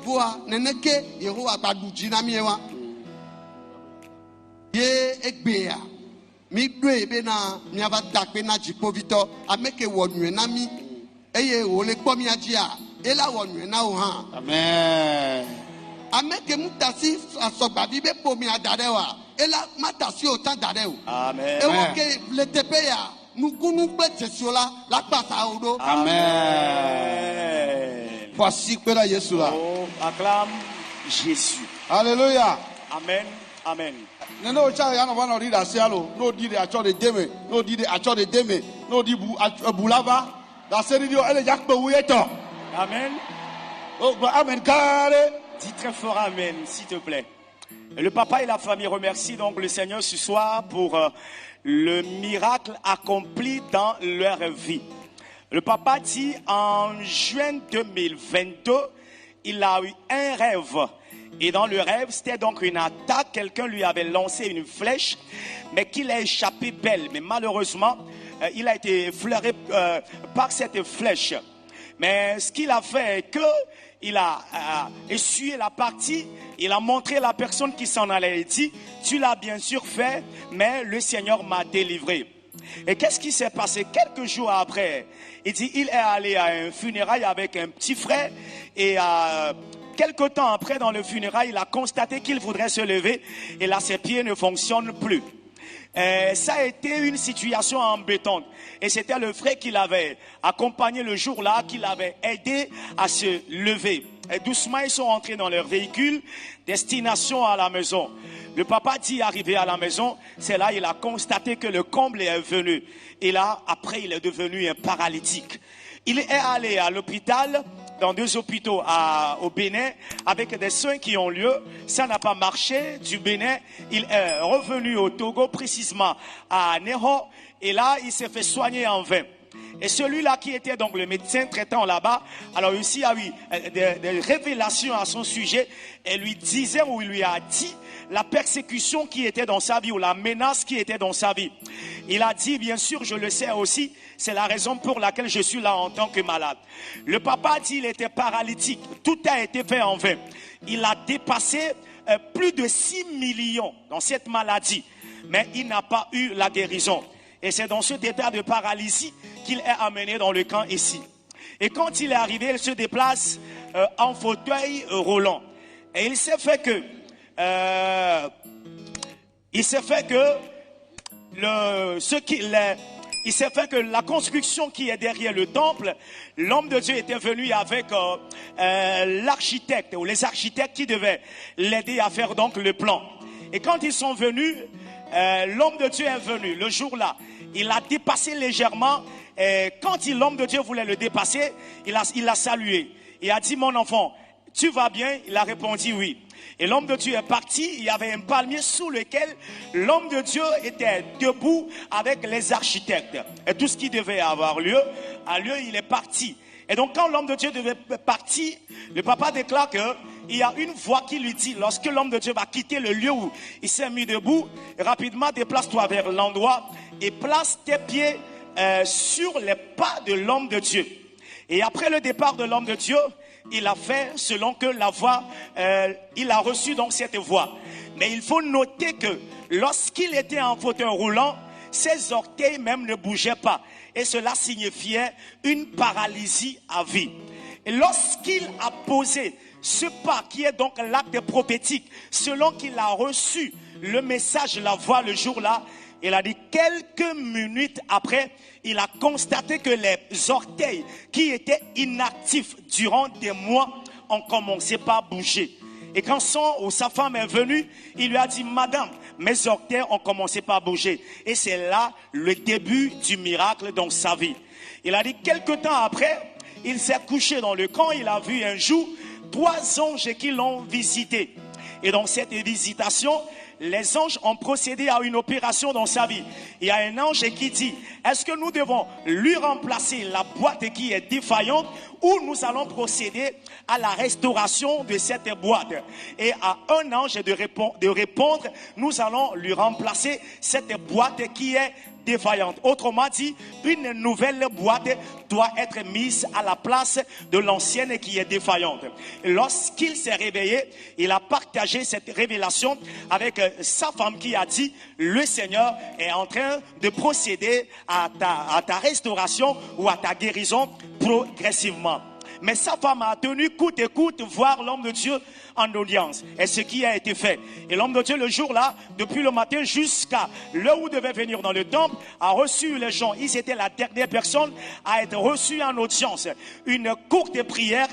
voa neneke Yehowa gbadu jinami ewa. Ye egbea mi do ebe na mi ava dakpe na jipovito ameke wonue na mi eye wo le gbo mi ajia ela wonue na o han amen ameke mutasi asogba bi be po mi adare wa Et là, ma tassion autant d'adèo. Amen. Et ok, le TPA, nous nous plaît là, la passe à Odo. Amen. Voici que là, Jésus là. Oh, acclame Jésus. Alléluia. Amen. Amen. Neno cha yana wana ri da sialo, no di de acho de deme, no di de acho de deme, no di bulava, da seri dio ele jak pe wuyeto. Amen. Oh, amen carré. Dis très fort Amen, s'il te plaît. Le papa et la famille remercient donc le Seigneur ce soir pour le miracle accompli dans leur vie. Le papa dit en juin 2022, il a eu un rêve. Et dans le rêve, c'était donc une attaque. Quelqu'un lui avait lancé une flèche, mais qu'il a échappé belle. Mais malheureusement, il a été effleuré par cette flèche. Mais ce qu'il a fait est qu'il a essuyé la partie, il a montré la personne qui s'en allait et dit, tu l'as bien sûr fait, mais le Seigneur m'a délivré. Et qu'est-ce qui s'est passé quelques jours après? Il dit, il est allé à un funérail avec un petit frère et quelque temps après dans le funérail, il a constaté qu'il voudrait se lever et là ses pieds ne fonctionnent plus. Ça a été une situation embêtante et c'était le frère qui l'avait accompagné le jour-là, qui l'avait aidé à se lever. Et doucement ils sont entrés dans leur véhicule, destination à la maison. Le papa dit arrivé à la maison, c'est là il a constaté que le comble est venu. Et là après il est devenu un paralytique. Il est allé à l'hôpital, dans 2 hôpitaux au Bénin, avec des soins qui ont lieu. Ça n'a pas marché. Du Bénin, il est revenu au Togo, précisément à Neho. Et là, il s'est fait soigner en vain. Et celui-là qui était donc le médecin traitant là-bas, alors ici, il a eu des révélations à son sujet. Et lui disait, ou il lui a dit, la persécution qui était dans sa vie, ou la menace qui était dans sa vie. Il a dit, bien sûr, je le sais aussi, c'est la raison pour laquelle je suis là en tant que malade. Le papa a dit, il était paralytique. Tout a été fait en vain. Il a dépassé plus de 6 millions dans cette maladie. Mais il n'a pas eu la guérison. Et c'est dans cet état de paralysie qu'il est amené dans le camp ici. Et quand il est arrivé, il se déplace en fauteuil roulant. Et il s'est fait que la construction qui est derrière le temple, l'homme de Dieu était venu avec l'architecte ou les architectes qui devaient l'aider à faire donc le plan. Et quand ils sont venus, l'homme de Dieu est venu le jour-là. Il a dépassé légèrement. Et quand l'homme de Dieu voulait le dépasser, il a salué. Il a dit, mon enfant, tu vas bien? Il a répondu oui. Et l'homme de Dieu est parti. Il y avait un palmier sous lequel l'homme de Dieu était debout avec les architectes. Et tout ce qui devait avoir lieu, il est parti. Et donc quand l'homme de Dieu devait partir, le papa déclare que il y a une voix qui lui dit, lorsque l'homme de Dieu va quitter le lieu où il s'est mis debout, rapidement déplace-toi vers l'endroit et place tes pieds sur les pas de l'homme de Dieu. Et après le départ de l'homme de Dieu, il a fait selon que la voix, il a reçu donc cette voix. Mais il faut noter que lorsqu'il était en fauteuil roulant, ses orteils même ne bougeaient pas. Et cela signifiait une paralysie à vie. Et lorsqu'il a posé ce pas qui est donc l'acte prophétique, selon qu'il a reçu le message, la voix le jour-là, il a dit quelques minutes après, il a constaté que les orteils qui étaient inactifs durant des mois ont commencé par bouger. Et quand son ou sa femme est venue, il lui a dit, madame, mes orteils ont commencé par bouger. Et c'est là le début du miracle dans sa vie. Il a dit quelque temps après, il s'est couché dans le camp, il a vu un jour 3 anges qui l'ont visité. Et dans cette visitation, les anges ont procédé à une opération dans sa vie. Il y a un ange qui dit, est-ce que nous devons lui remplacer la boîte qui est défaillante ou nous allons procéder à la restauration de cette boîte? Et à un ange de répondre, nous allons lui remplacer cette boîte qui est défaillante. Autrement dit, une nouvelle boîte doit être mise à la place de l'ancienne qui est défaillante. Lorsqu'il s'est réveillé, il a partagé cette révélation avec sa femme qui a dit, le Seigneur est en train de procéder à ta restauration ou à ta guérison progressivement. Mais sa femme a tenu coûte et coûte voir l'homme de Dieu en audience. Et ce qui a été fait. Et l'homme de Dieu, le jour-là, depuis le matin jusqu'à l'heure où devait venir dans le temple, a reçu les gens. Il était la dernière personne à être reçue en audience. Une courte prière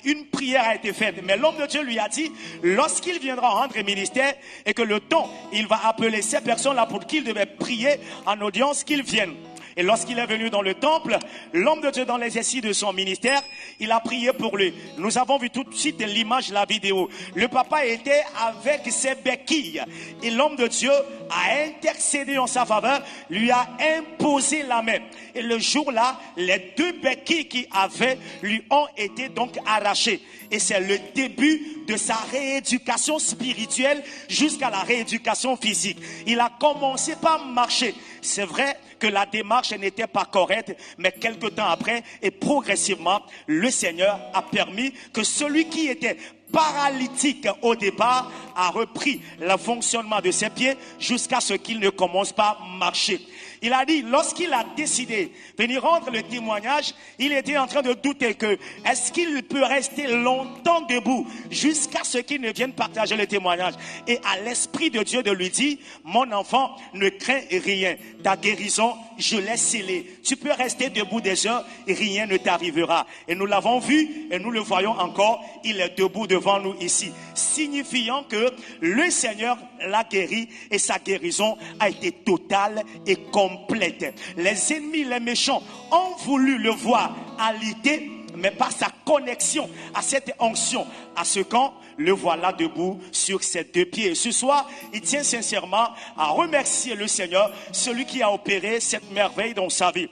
une prière a été faite. Mais l'homme de Dieu lui a dit, lorsqu'il viendra rendre ministère et que le temps, il va appeler ces personnes-là pour qu'ils devaient prier en audience, qu'ils viennent. Et lorsqu'il est venu dans le temple, l'homme de Dieu dans l'exercice de son ministère, il a prié pour lui. Nous avons vu tout de suite l'image, la vidéo. Le papa était avec ses béquilles. Et l'homme de Dieu a intercédé en sa faveur, lui a imposé la main. Et le jour-là, les 2 béquilles qu'il avait lui ont été donc arrachées. Et c'est le début de sa rééducation spirituelle jusqu'à la rééducation physique. Il a commencé par marcher. C'est vrai que la démarche n'était pas correcte, mais quelque temps après et progressivement, le Seigneur a permis que celui qui était paralytique au départ a repris le fonctionnement de ses pieds jusqu'à ce qu'il ne commence pas à marcher. Il a dit, lorsqu'il a décidé de venir rendre le témoignage, il était en train de douter que est-ce qu'il peut rester longtemps debout jusqu'à ce qu'il ne vienne partager le témoignage. Et à l'Esprit de Dieu de lui dire, mon enfant, ne crains rien. Ta guérison, je l'ai scellée. Tu peux rester debout des heures et rien ne t'arrivera. Et nous l'avons vu et nous le voyons encore. Il est debout devant nous ici, signifiant que le Seigneur l'a guéri et sa guérison a été totale et complète. Les ennemis, les méchants ont voulu le voir alité, mais par sa connexion à cette onction, à ce camp, le voilà debout sur ses 2 pieds. Et ce soir, il tient sincèrement à remercier le Seigneur, celui qui a opéré cette merveille dans sa vie.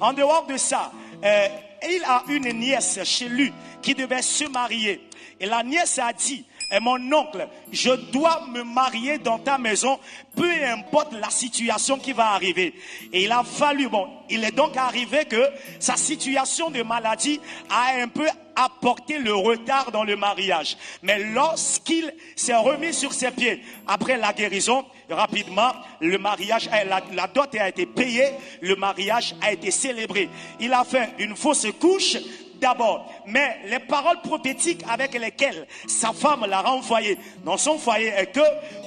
En dehors de ça, il a une nièce chez lui qui devait se marier. Et la nièce a dit, mon oncle, je dois me marier dans ta maison, peu importe la situation qui va arriver. Et il a fallu, il est donc arrivé que sa situation de maladie a un peu apporté le retard dans le mariage. Mais lorsqu'il s'est remis sur ses pieds, après la guérison, rapidement, le mariage, la dot a été payée, le mariage a été célébré. Il a fait une fausse couche d'abord, mais les paroles prophétiques avec lesquelles sa femme l'a renvoyé dans son foyer est que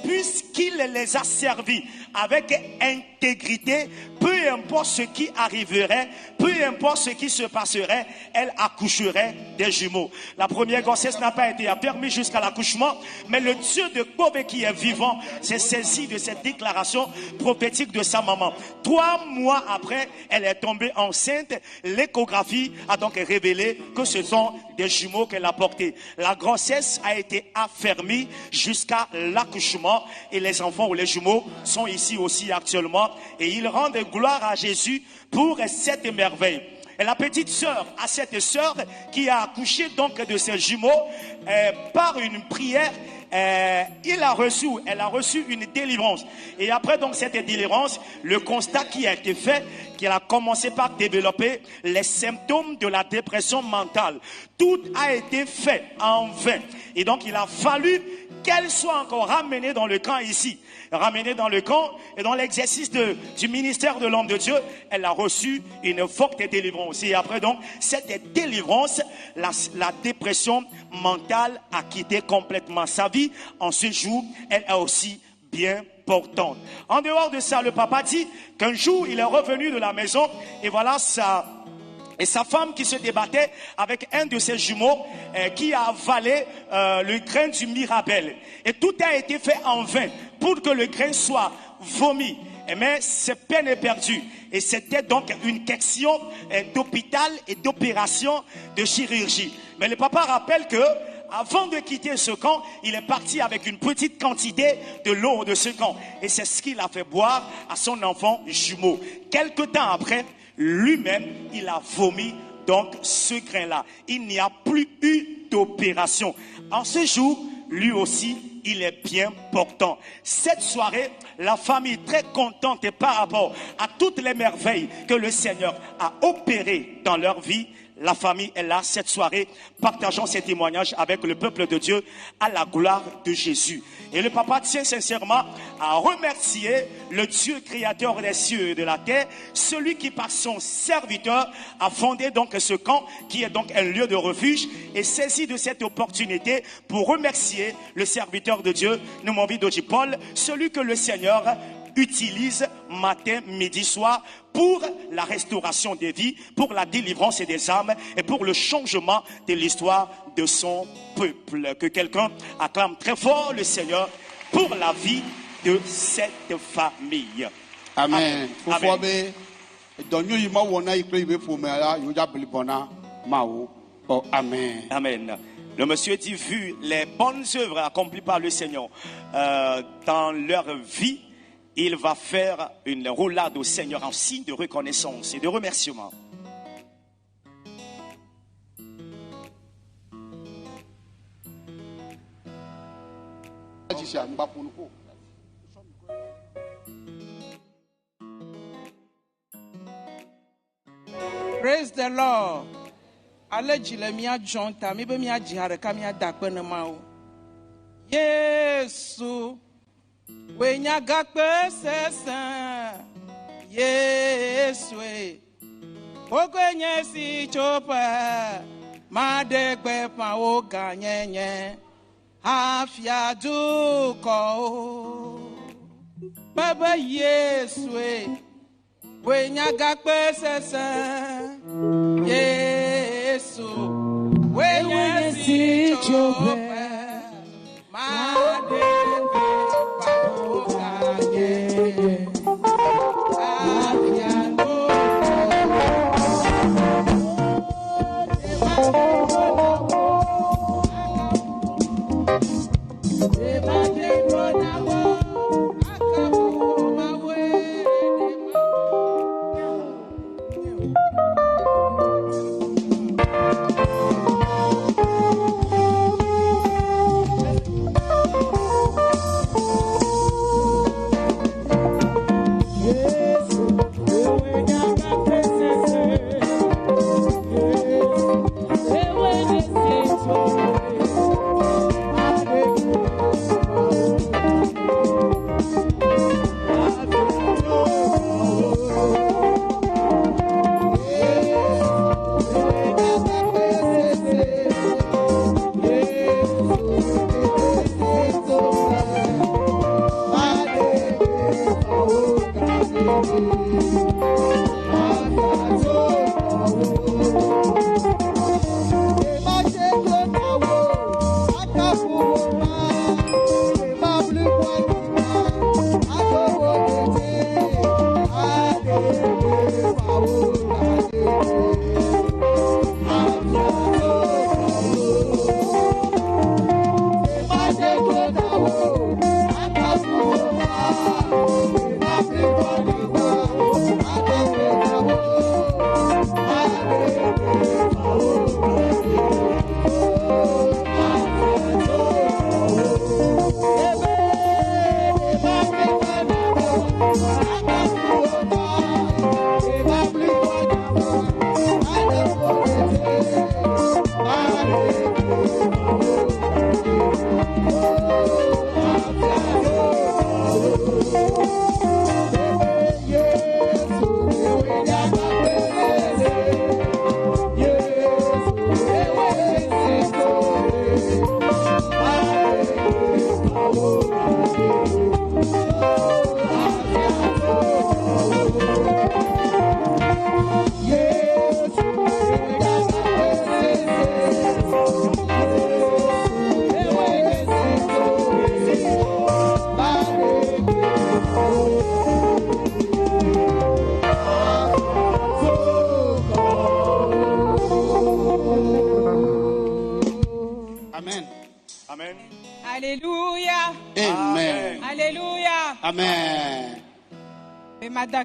puisqu'il les a servis avec intégrité, peu importe ce qui arriverait, peu importe ce qui se passerait, elle accoucherait des jumeaux. La première grossesse n'a pas été permise jusqu'à l'accouchement, mais le Dieu de Kobe qui est vivant s'est saisi de cette déclaration prophétique de sa maman. 3 mois après, elle est tombée enceinte. L'échographie a donc révélé que ce sont des jumeaux qu'elle a portés. La grossesse a été affermie jusqu'à l'accouchement et les enfants ou les jumeaux sont ici aussi actuellement et ils rendent gloire à Jésus pour cette merveille. Et la petite sœur, à cette sœur qui a accouché donc de ses jumeaux, par une prière, elle a reçu une délivrance. Et après donc cette délivrance, le constat qui a été fait, qu'elle a commencé par développer les symptômes de la dépression mentale. Tout a été fait en vain. Et donc il a fallu qu'elle soit encore ramenée dans le camp ici. Ramenée dans le camp et dans l'exercice du ministère de l'homme de Dieu, elle a reçu une forte délivrance. Et après donc, cette délivrance, la dépression mentale a quitté complètement sa vie. En ce jour, elle est aussi bien portante. En dehors de ça, le papa dit qu'un jour, il est revenu de la maison et voilà sa femme qui se débattait avec un de ses jumeaux qui a avalé le grain du mirabelle. Et tout a été fait en vain pour que le grain soit vomi. Mais c'est peine est perdue. Et c'était donc une question d'hôpital et d'opération de chirurgie. Mais le papa rappelle que avant de quitter ce camp, il est parti avec une petite quantité de l'eau de ce camp. Et c'est ce qu'il a fait boire à son enfant jumeau. Quelque temps après, lui-même, il a vomi donc ce grain-là. Il n'y a plus eu d'opération. En ce jour, lui aussi, il est bien portant. Cette soirée, la famille très contente par rapport à toutes les merveilles que le Seigneur a opérées dans leur vie. la famille est là cette soirée, partageant ces témoignages avec le peuple de Dieu à la gloire de Jésus. Et le papa tient sincèrement à remercier le Dieu créateur des cieux et de la terre, celui qui par son serviteur a fondé donc ce camp qui est donc un lieu de refuge, et saisi de cette opportunité pour remercier le serviteur de Dieu, Numombi Doji Paul, celui que le Seigneur utilise matin, midi, soir pour la restauration des vies, pour la délivrance des âmes et pour le changement de l'histoire de son peuple. Que quelqu'un acclame très fort le Seigneur pour la vie de cette famille. Amen. Amen. Amen. Amen. Le monsieur dit, vu les bonnes œuvres accomplies par le Seigneur dans leur vie, il va faire une roulade au Seigneur en signe de reconnaissance et de remerciement. Praise the Lord. Alejile mia jonta mi be mia jihare ka mia dakpe ne mawo. Yesu we nya gakpe sesen. Yesu e ogwe nye si chopa ma degbe pa o ganyenye afia du ko. Baba Yesu e we nya gakpe sesen. Yesu, we nya si chope, ma debe pa o kanye, afiando.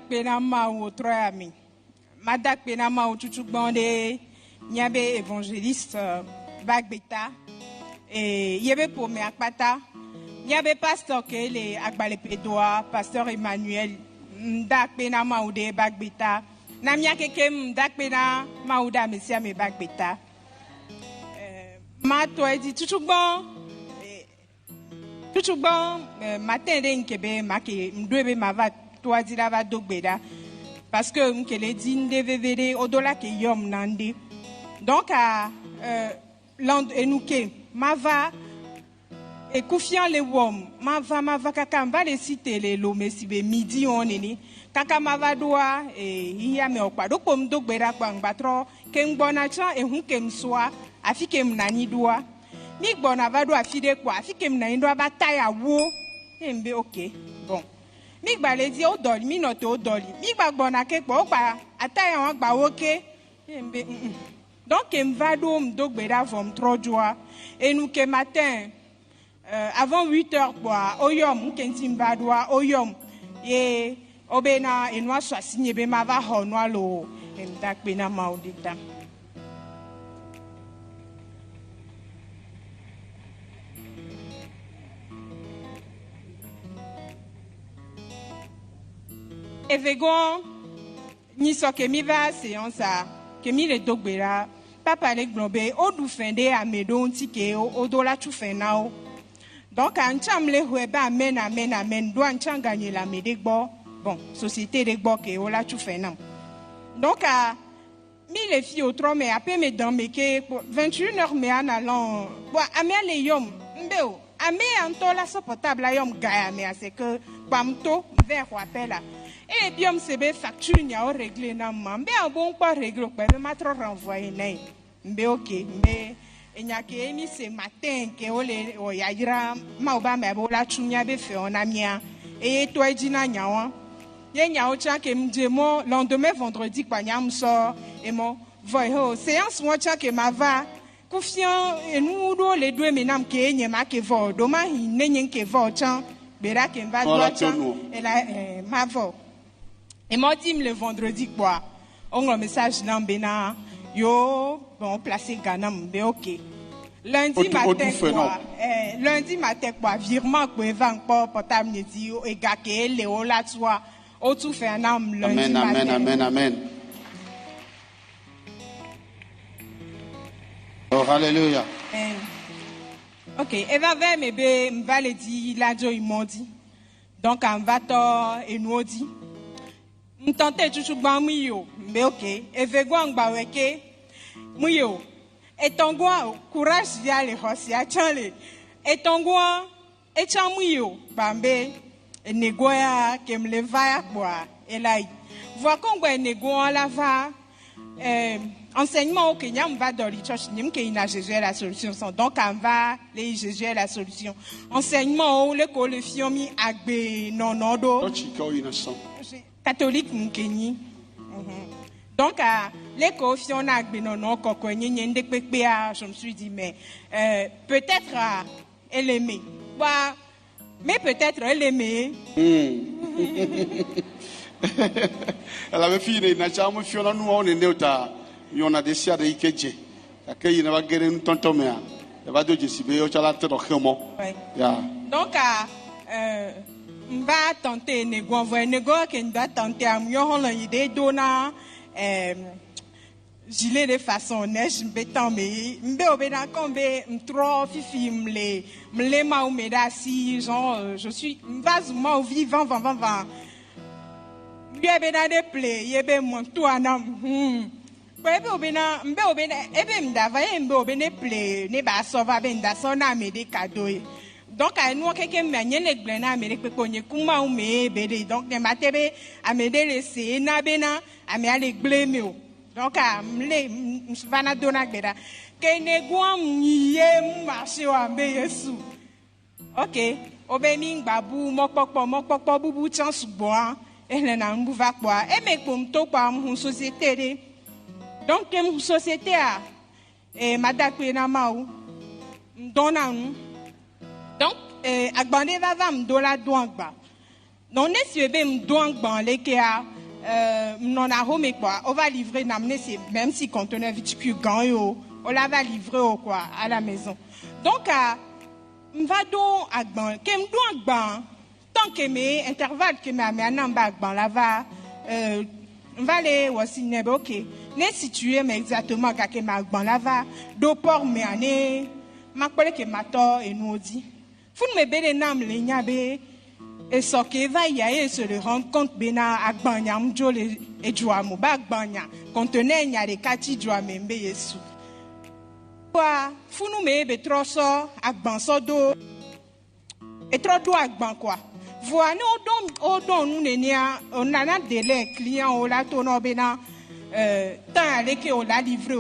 Pena mau troyami madak pena mau chuchuk bande nyabe évangéliste bagbeta et yebe pour me akpata nyabe pasteur ke le akbale pedoa pasteur Emmanuel ndak pena mau de bagbeta Namia kekem dakpena mauda mesia me bagbeta. Ma toi dit tout bon matin de nkebe make mdwebe mava toi dit la va dogbeda parce que mkele dit ndevevede odola ke yom nande. Donc à land enuke mava et confiant les wom mava kaka mva les citer les lomé si be midi on nini kaka mava doa e hiya me okpa do pom dogbeda kwa ngbatro ke ngbona cha e hu ke msoa afike mnani doa mi gbona va do afide kwa afike mnani doa bataya wo embe okay bon mi gba le di o doli mi no to doli mi gba gbona ke po pa ataya won gba woke embe donc mva do mdogbeda vom trojoa et nous que matin avant 8h quoi oyom kenti mva doa oyom et obena enwa so asinye be ma va honwa lo emdak be na maudita. Et vegon ni so ke mi va séance ke mi le dogbera papa le globe o du fende amedo ntike o do la tu fenao donc ancham le hueba amen do ancham gagner la medegbo bon société de gbo ke o la tu fenam donc mi les filles au trop mais après me dans me ke 21h me en allant bo ame le yom mbeo ame anto la so portable yom gaya me c'est que pamto vers rappel là. Et bien, c'est bien facture, il y a réglé na mambe, un bon pas réglé, mais m'a trop renvoyé né. Mais ok, mais il y a que ni ce matin que o ya ira ma oba me bo la chunya be fait on a mia et toi dina nyawa. Ye nyawo cha ke mdemo lendemain vendredi kwa nyam sort et mon voyo séance moi cha que ma va confiant et nous do les deux menam ke nyema ke vo do ma hi nenyen ke vo chan bera ke va do chan et la ma vo. Et moi, dit le vendredi quoi, on a un message dans Bena, yo, bon, placé Ghana, mais ok. Lundi matin quoi, virement quoi, vent quoi, portable ne dit, et gake, léo la toi, au tout fait un homme lundi matin. Amen. Oh, hallelujah. Ok, et va vers mes bé, m'va le dire, la jo, ils m'ont dit. Donc, on va tort, et nous dit. M'tente chuchu ba muyo mais ok e vegwa ngba weke muyo e tongwa courage ya le hosi a chale e tongwa e cha muyo bambe e negoya ke me leva kwa e lai vois kongwa negoya la va enseignement au Kenya on va dans les church nim ke ina Jésus est la solution donc on va les Jésus est la solution enseignement le ko le fiomi agbe nonodo catholique mkeni donc les confiants à benono koko nyende pepe je me suis dit mais peut-être elle aimait mais peut-être elle aimait elle avait fini na chamu fiona nu on ndeuta yona de sia de ikeje akay na ba gere ntontomea e ba do jesibe o chala te do khemo ya donc mba tenter nego que doit tenter à mieux on l'idée donna gilet de façon neige béton mais mbe obena kombe trop fifi mle ma ou medasi genre je suis vasement vivant lui obena de play yebe mon toi na mbe obena ebe mdava mbe obena play ne ba sova benda sona me de cadeau. Donc, à nous, quelqu'un m'a dit que les Américains peuvent comment on met bébé. Donc, les matériaux à m'aider les sénats bena à m'aller blâmer. Donc, à m'les m'svana donner beda. Que négoam nié marché au ambeyesu. Ok. Obéming babou mokpokpo bubu chance bois. Et les nan bouva quoi. Et mais comme toi quoi mon société. Donc, une société a et madame na maou. Donna donc agbande va m'dola douangba non ne suebe m'douangba lekea non a home quoi on va livrer n'amener c'est même si conteneur viticule ganyo on la va livrer au quoi à la maison donc m'va don agban que m'douangba tant que mes intervalle que ma namba agban la va on va aller aussi nebe ok ne situé mais exactement kake ma gban lava do port me ane ma kole ke mato et nous dit fou me bele nam le nyabe et so ke va y a se le rendre compte bena agbanya mjo le e jwa mo ba agbanya contenait nya de kati jwa membe yesu kwa fou nous me be troso agban so do et trop do agban quoi voilà on donne nous nenia on a un délai client on l'a tourné bena tant aller que on l'a livré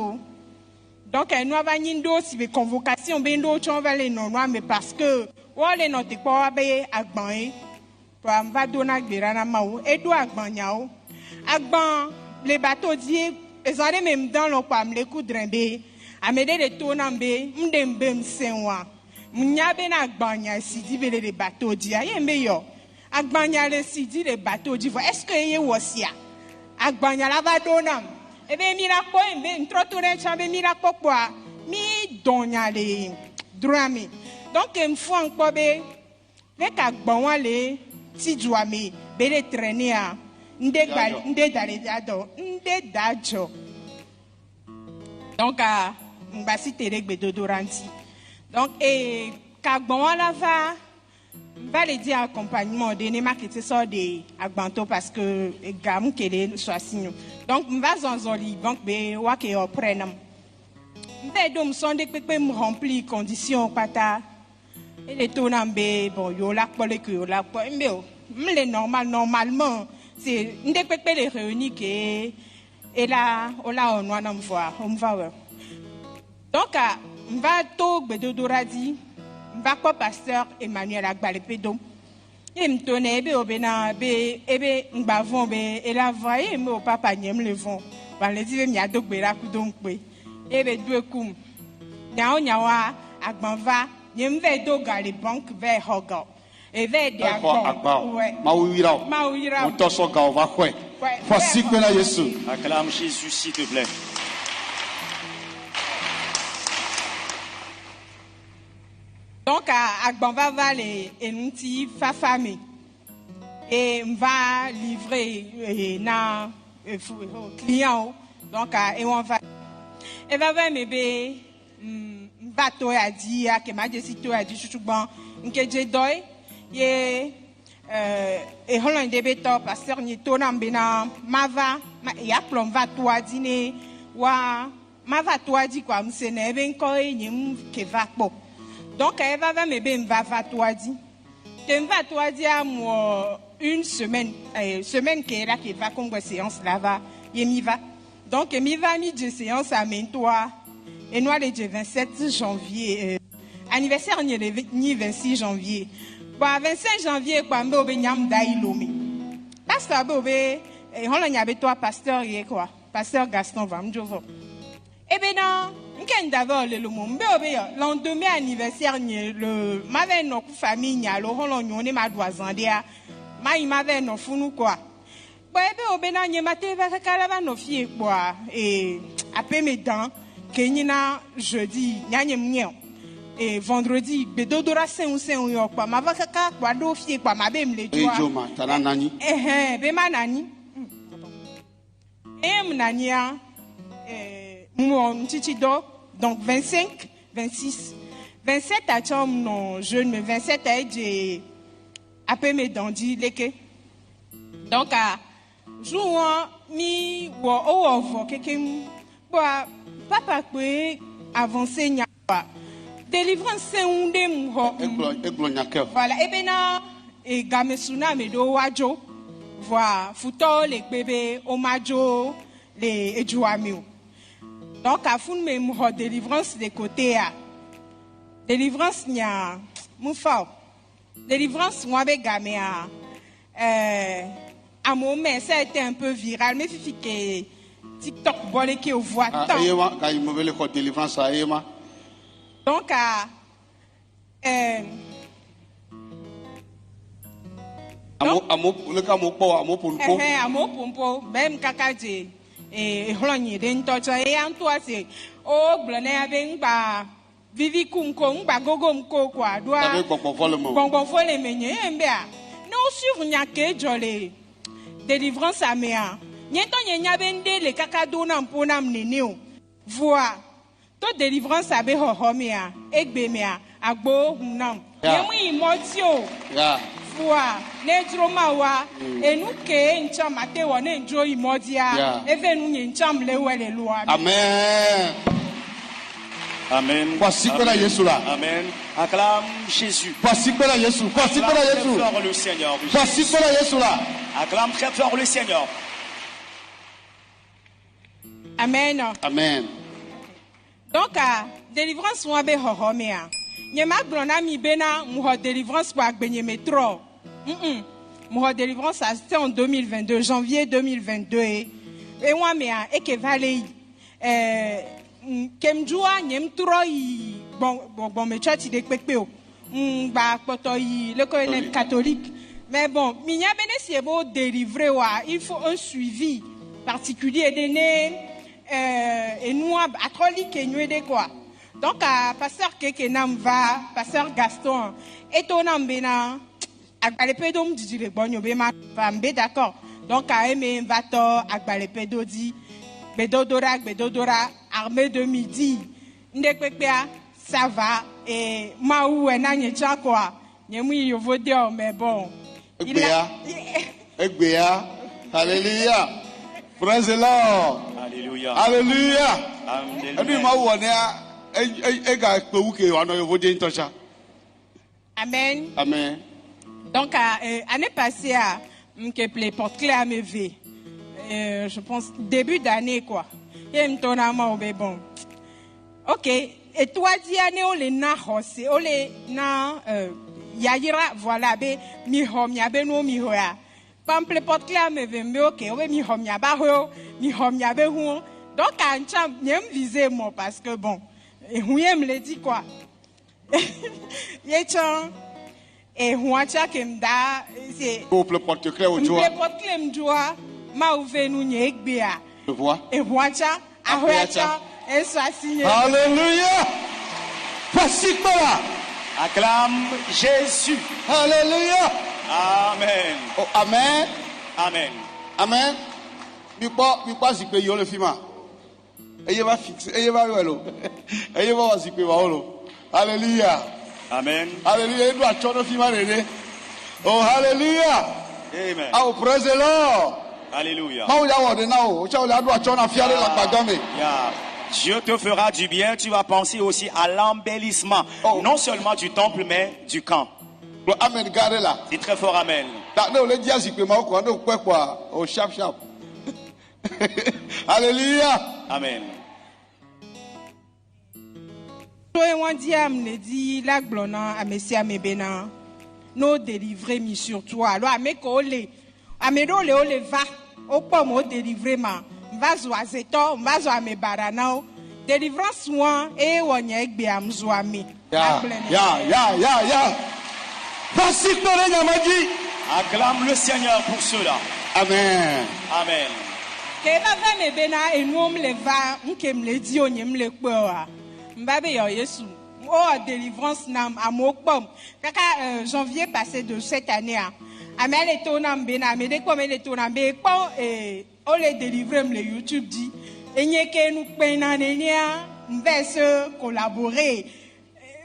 donc nous avons une dose de convocation ben d'autres on va les non mais parce que on les note pas be agban pour on va donner berana maou et do agban nyao agban les bateaux dit ils allaient même dans le pam les coups drembé a m'aider les tournambe m'dembe m'senwa m'nyabe na agban nya si dit les bateaux dit aye meilleur agbanya le sidi le bateau dit est-ce que y wosia agbanya la va donam e be miracle e be trotore chambe miracle quoi mi donya le drame donc il faut encore be le kagbon le ti douame be le traîner a nde dale dado nde dajo donc a mbasi tere gbe dodoranti donc et kagbon la va va les dire accompagnement de ne marquer ça de agbanto parce que gam kele soit signo donc on va zonzoli donc be wa ke oprenam be dom son de pepe me remplir conditions pata et les tonambe bon yo la pole que yo la pole mais normalement c'est de pepe les réunir que et là on va voir on va donc on va to bedodoradi va quoi pasteur Emmanuel Agbalepedo et me tonne be obena be ebe ngbavon be et la voyer me au papa nyem le vont ban le dire mi adogbe la ku donc pe ebe due kum nyawa agbanva nyem ve do gale bank ve hoga et ve de agba ouais mawira on to so ga on va quoi voici que là Jésus acclame Jésus s'il te plaît. Donc, à Agbanva va les enoutis famille et va livrer na client. Donc, et on va me be bateau a dit que ma décision a dit tout bon que j'ai doi et Hollande de béton pasteur ni tonam bena mava ya plomb va toi dîner wa mava toi dit quoi m'se ne ben ko ni ke va po. Donc, elle va me dire à moi une semaine qui est là, qui va comme séance là, va, il va. Donc, il va mis de séance à toi, et nous, le 27 janvier, anniversaire, ni 26 janvier. Bon, 25 janvier, quoi, on va y d'aïlomi. Pasteur, on y avait toi, pasteur, quoi, pasteur Gaston Vamjovo. Eh bien, non. Le lendemain anniversaire le m'avait nos famille nya lo holo nyone ma doazandia ma m'avait no funu quoi bon ebe obena nye mate va kala no fie quoi et après mes dents que nyina jeudi nyanye mnyo et vendredi be dodora sen yo quoi ma va kaka quoi do fie quoi ma be mle toi ejoma tananani be manani mnania mon titi do. Donc 25, 26, 27 à Tchom, non, jeune, mais 27 à j'ai appelé mes dandis, leke. Donc, à jouant, mi, ou, quelqu'un, papa, peut avancer, n'y a pas. Délivrance, c'est un des mouhots. Voilà, et bien, et gamesuna, mais do wajo, voilà, fouto, les bébés, omajo, les edjouamiou. Donc, à fond, même délivrance des côtés, délivrance, il y a moufa. Délivrance, moi, avec gamé, à mon moment, ça a été un peu viral, mais il que TikTok, bon, qui voit tant. Délivrance, donc, même kakaji. Et Holland, d'un touch, et en toi, c'est oh, blonné avec ba Vivi Kunko, ba Gogo Mko, quoi, doit bon faut les mener, bien. Non, sur n'y a que jolé délivrance à mea, Nyeto nyenya bende le kakado na mpona mneneo. Voa. To délivrance abe hohomea, egbemea, agbo hunam. Yemu imotio. Yeah. Voa. Ne droma wa. Enuke ncha mate wa ne njro imodia. Eve nu ncha mlewele lua. Amen. Amen. Voici que la Jésus là. Amen. Acclame Jésus. Voici que la Jésus. Voici que la Acclame Jésus. très fort le Seigneur. Voici que la Jésus là. Acclame très fort le Seigneur. Amen. Amen. Donc, délivrance ou abe hohomea. Nyema glona mi bena muho délivrance pour agbenye metro. Muho délivrance c'était en 2022, janvier 2022. Et moi mea ekevale kemjua nyem troi bon me church de pekpeo. Ba poto yi l'école catholique. Mais bon, minya bene si ebo délivrer wa, il faut un suivi particulier de et nous catholique et nous de quoi. Donc pasteur Kekenam va, pasteur Gaston et ton ambena agbalepedom dit le bon yobema femme d'accord. Donc aimé vato agbalepedo dit bedodora armée de midi. Ndekpekpea ça va et maou enanye quoi. Nyemu yovodio mais bon. Egbea. Alléluia. Praise the Lord. Alléluia. Alléluia. Amen. Amen. Donc, année passée, je porte-clés à me V. Je pense début d'année, quoi. Et me tourne à moi, bon. Ok. Et toi, dis, année, on les na hosé, on les na, yayira, voilà, be, mi hom, yabe, no, mi hoya. Pample porte-clés à me V, mais ok, on mi hom, yaba, ho, mi hom, yabe, ho. Donc, un champ, n'aime viser moi, parce que bon, et vous me le dit quoi. Yéchan. Et huacha kemda c'est couple porte-clés au joie. Le porte-clés m'joie ma ouvé nous nyekbea. Je vois. Et huacha ahuacha et soit signé. Alléluia. Voici quoi. Acclame Jésus. Alléluia. Amen. Oh, amen. Amen. Amen. Mi pas zikpe yo le fima. Eye va fixe, eye va welo. Eye va zikpe va olo. Alléluia. Amen. Alléluia. Il doit chono fima rede. Oh, hallelujah. Amen. Oh, praise the Lord. Alléluia. Dieu te fera du bien, tu vas penser aussi à l'embellissement, non seulement du temple, mais du camp. C'est très fort, amen. Alléluia. Amen. Nous délivrer mi sur toi. Alors, amedole ole va, au pomme au délivrement. Mvazo azeto, mvazo amebarana. Délivrance moi et wonyek biam zoami. Ya. Voici que le Yamadi. Acclame le Seigneur pour cela. Amen. Amen. Keva va me bena et nous me leva, m'kem le di onyem le kwa. Mbabe yo Yesu. Oh, délivrance nam amokpom. Kaka janvier passé de cette année. Amel est au nambena, mais dès qu'on est au nambé, on les délivre le YouTube dit. Et n'y que nous peinons vers se collaborer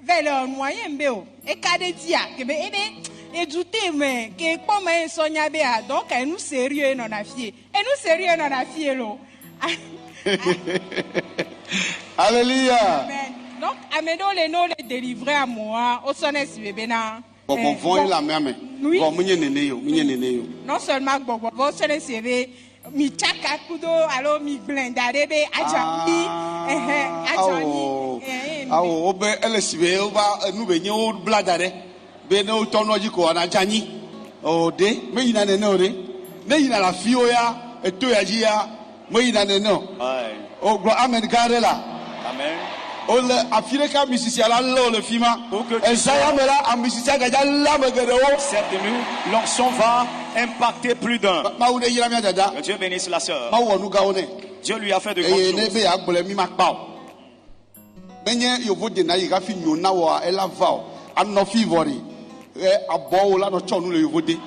vers leur moyen béo. Et qu'à dia, que be et douter mais que comme un sonia béa donc elle nous sérieux non affié. Et nous sérieux non affié lo. Alléluia. Amen. Donc, amédo les noms les délivrer à moi, au sonnet si bébéna. Bon, vont la même. Oui. Bon, m'y non seulement bon, vos sonnet si bé, mi chaka kudo, alors mi blindade bé, adjambi, adjambi. Ah, oh, ben, elle est si bé, on va nous venir au bladare. Ben, au tournoi du quoi, on a Jani. Oh, de, mais il a des noms, mais il a la fioya, et tout a dit, mais il a des noms. Oh, amen, garela. Amen. Ole afirika musicien la le fima Esaya mela a musicien gaja la megere o cette nuit l'onction va impacter plus d'un. Ma ude yira mi dada Que Dieu bénisse la sœur. Ma wonu ga one Dieu lui a fait de grandes choses. ne be agbole mi ma pa o menye yovo de na yiga fi nyona wa ela va anno fivori abo la no chonu le yovo de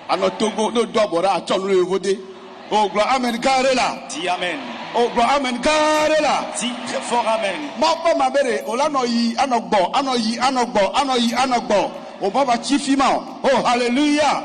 anno togo no dobora chonu le yovo de Oh, gloire, amen, carré là. Dis Amen. Oh, gloire, amen, carré là. Dis très fort Amen. Mapa ma bere, ola no yi anogbo, anogbo. O baba chifima. Oh, hallelujah.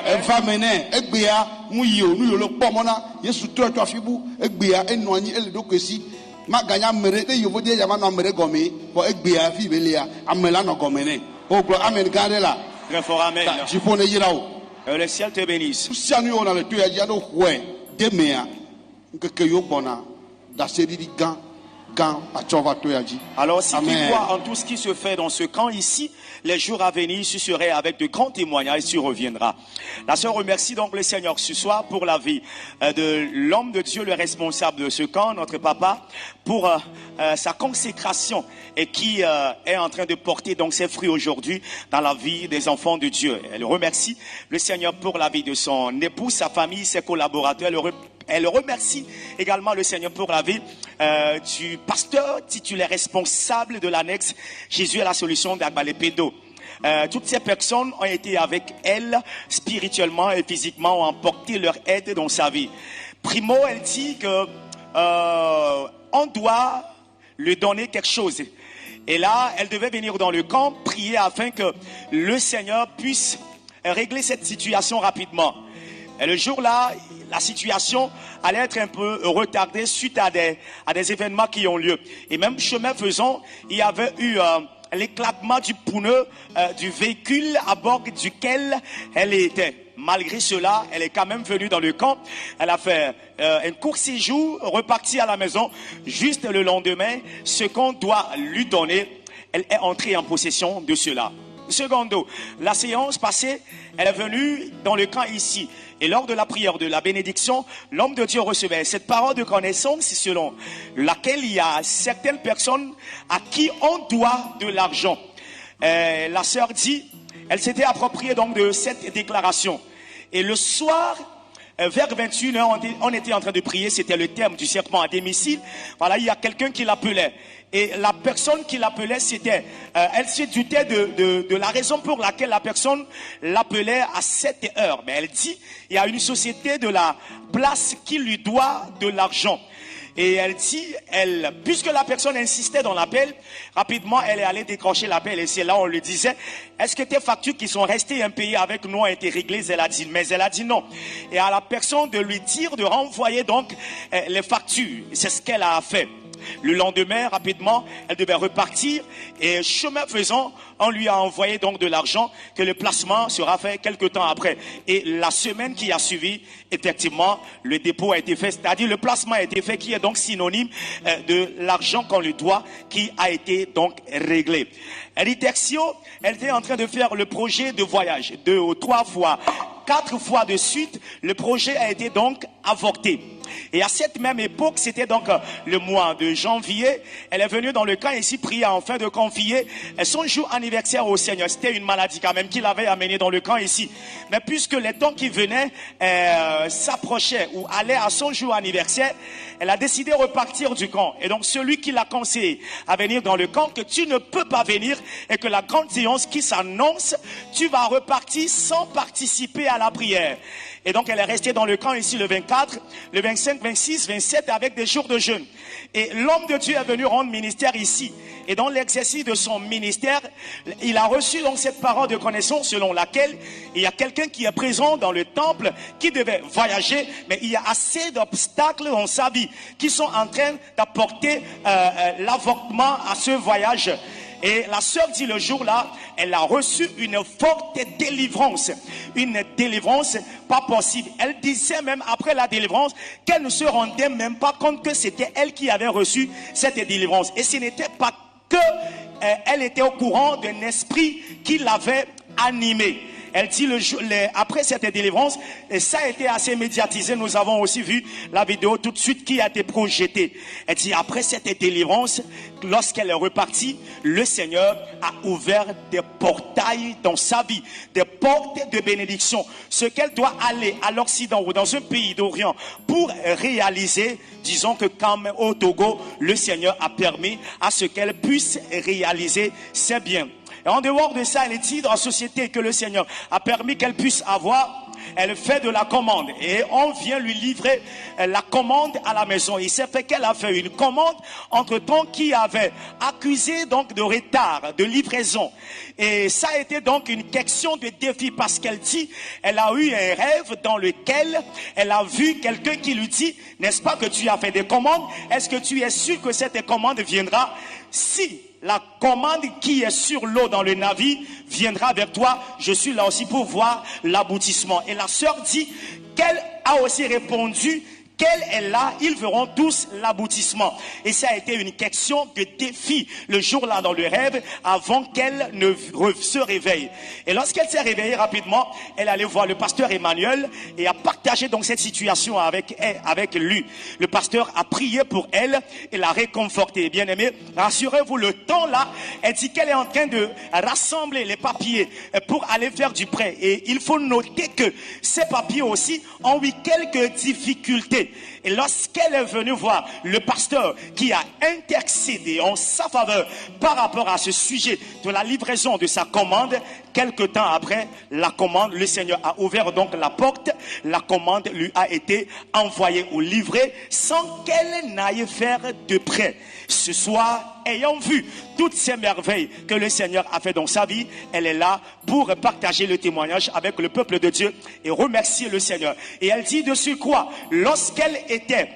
Eva mene, egbea, muyo, nu lo pomona, Yesu to afibu, egbea, enwanyi, ele dokwesi. Ma ganya mere, de yovo de yama no mere gomi, bo egbea fi belia, amela no gomene. Oh, gloire, amen, carré là. Très fort Amen. Chifone yirao. Le ciel te bénisse. Sianu on a le tuya jano hwe, demea. Nkeke yo bona, da seri di gan. Alors si Amen. tu vois en tout ce qui se fait dans ce camp ici, les jours à venir, tu serais avec de grands témoignages, tu reviendras. La sœur remercie donc le Seigneur ce soir pour la vie de l'homme de Dieu, le responsable de ce camp, notre papa, pour sa consécration et qui est en train de porter donc ses fruits aujourd'hui dans la vie des enfants de Dieu. Elle remercie le Seigneur pour la vie de son épouse, sa famille, ses collaborateurs. Elle remercie également le Seigneur pour la vie du pasteur titulaire responsable de l'annexe Jésus est la solution d'Agbalepédo. Toutes ces personnes ont été avec elle spirituellement et physiquement, ont apporté leur aide dans sa vie. Primo, elle dit que on doit lui donner quelque chose. Et là, elle devait venir dans le camp, prier afin que le Seigneur puisse régler cette situation rapidement. Et le jour-là, la situation allait être un peu retardée suite à des événements qui ont lieu. Et même chemin faisant, il y avait eu l'éclatement du pneu du véhicule à bord duquel elle était. Malgré cela, elle est quand même venue dans le camp. Elle a fait un court séjour, repartie à la maison. Juste le lendemain, ce qu'on doit lui donner, elle est entrée en possession de cela. Secondo, la séance passée, elle est venue dans le camp ici. Et lors de la prière de la bénédiction, l'homme de Dieu recevait cette parole de connaissance selon laquelle il y a certaines personnes à qui on doit de l'argent. La sœur dit, elle s'était appropriée donc de cette déclaration. Et le soir, vers 21h, on était en train de prier, c'était le terme du serpent à domicile. Voilà, il y a quelqu'un qui l'appelait. Et la personne qui l'appelait, c'était, elle se doutait de la raison pour laquelle la personne l'appelait à cette heure. Mais elle dit, il y a une société de la place qui lui doit de l'argent. Et elle dit, puisque la personne insistait dans l'appel, rapidement, elle est allée décrocher l'appel. Et c'est là, on lui disait, est-ce que tes factures qui sont restées impayées avec nous ont été réglées? Elle a dit, mais elle a dit non. Et à la personne de lui dire de renvoyer donc les factures. C'est ce qu'elle a fait. Le lendemain, rapidement, elle devait repartir et chemin faisant, on lui a envoyé donc de l'argent que le placement sera fait quelque temps après. Et la semaine qui a suivi, effectivement, le dépôt a été fait, c'est-à-dire le placement a été fait qui est donc synonyme de l'argent qu'on lui doit qui a été donc réglé. Ritexio, elle était en train de faire le projet de voyage 2 ou 3 fois, 4 fois de suite, le projet a été donc avorté. Et à cette même époque, c'était donc le mois de janvier, elle est venue dans le camp ici prier afin de confier son jour anniversaire au Seigneur. C'était une maladie quand même qui l'avait amené dans le camp ici. Mais puisque les temps qui venaient s'approchaient ou allaient à son jour anniversaire, elle a décidé de repartir du camp. Et donc celui qui l'a conseillé à venir dans le camp, que tu ne peux pas venir et que la grande séance qui s'annonce, tu vas repartir sans participer à la prière. Et donc elle est restée dans le camp ici le 24, le 25, 26, 27 avec des jours de jeûne. Et l'homme de Dieu est venu rendre ministère ici. Et dans l'exercice de son ministère, il a reçu donc cette parole de connaissance selon laquelle il y a quelqu'un qui est présent dans le temple qui devait voyager, mais il y a assez d'obstacles dans sa vie qui sont en train d'apporter l'avortement à ce voyage. Et la sœur dit le jour-là, elle a reçu une forte délivrance. Une délivrance pas possible. Elle disait même après la délivrance qu'elle ne se rendait même pas compte que c'était elle qui avait reçu cette délivrance. Et ce n'était pas que elle était au courant d'un esprit qui l'avait animée. Elle dit après cette délivrance, et ça a été assez médiatisé, nous avons aussi vu la vidéo tout de suite qui a été projetée. Elle dit après cette délivrance, lorsqu'elle est repartie, le Seigneur a ouvert des portails dans sa vie, des portes de bénédiction. Ce qu'elle doit aller à l'Occident ou dans un pays d'Orient pour réaliser, disons que comme au Togo, le Seigneur a permis à ce qu'elle puisse réaliser ses biens. Et en dehors de ça, elle dit dans la société que le Seigneur a permis qu'elle puisse avoir, elle fait de la commande et on vient lui livrer la commande à la maison. Il s'est fait qu'elle a fait une commande entre-temps qui avait accusé donc de retard, de livraison. Et ça a été donc une question de défi parce qu'elle dit, elle a eu un rêve dans lequel elle a vu quelqu'un qui lui dit, n'est-ce pas que tu as fait des commandes? Est-ce que tu es sûr que cette commande viendra? Si la commande qui est sur l'eau dans le navire viendra vers toi, je suis là aussi pour voir l'aboutissement. Et la sœur dit qu'elle a aussi répondu qu'elle est là, ils verront tous l'aboutissement. Et ça a été une question de défi le jour-là dans le rêve avant qu'elle ne se réveille. Et lorsqu'elle s'est réveillée rapidement, elle allait voir le pasteur Emmanuel et a partagé donc cette situation avec lui. Le pasteur a prié pour elle et l'a réconfortée. Bien aimé, rassurez-vous, le temps là, elle dit qu'elle est en train de rassembler les papiers pour aller faire du prêt. Et il faut noter que ces papiers aussi ont eu quelques difficultés. Et lorsqu'elle est venue voir le pasteur qui a intercédé en sa faveur par rapport à ce sujet de la livraison de sa commande, quelque temps après la commande, le Seigneur a ouvert donc la porte, la commande lui a été envoyée ou livrée sans qu'elle n'aille faire de prêt. Ce soir, ayant vu toutes ces merveilles que le Seigneur a fait dans sa vie, elle est là pour partager le témoignage avec le peuple de Dieu et remercier le Seigneur. Et elle dit de surcroît, lorsqu'elle était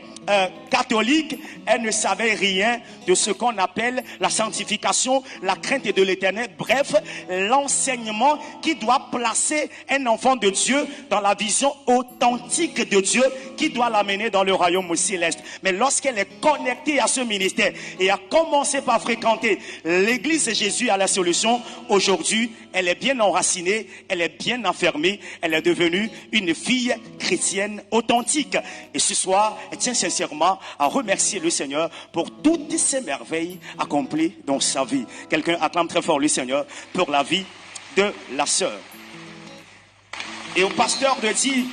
catholique, elle ne savait rien de ce qu'on appelle la sanctification, la crainte de l'Éternel, bref, l'enseignement qui doit placer un enfant de Dieu dans la vision authentique de Dieu qui doit l'amener dans le royaume céleste. Mais lorsqu'elle est connectée à ce ministère et a commencé par fréquenter l'église Jésus à la solution, aujourd'hui, elle est bien enracinée, elle est bien enfermée, elle est devenue une fille chrétienne authentique. Et ce soir, elle tient sincèrement à remercier le Seigneur pour toutes ces merveilles accomplies dans sa vie. Quelqu'un acclame très fort le Seigneur pour la vie de la sœur. Et au pasteur de dire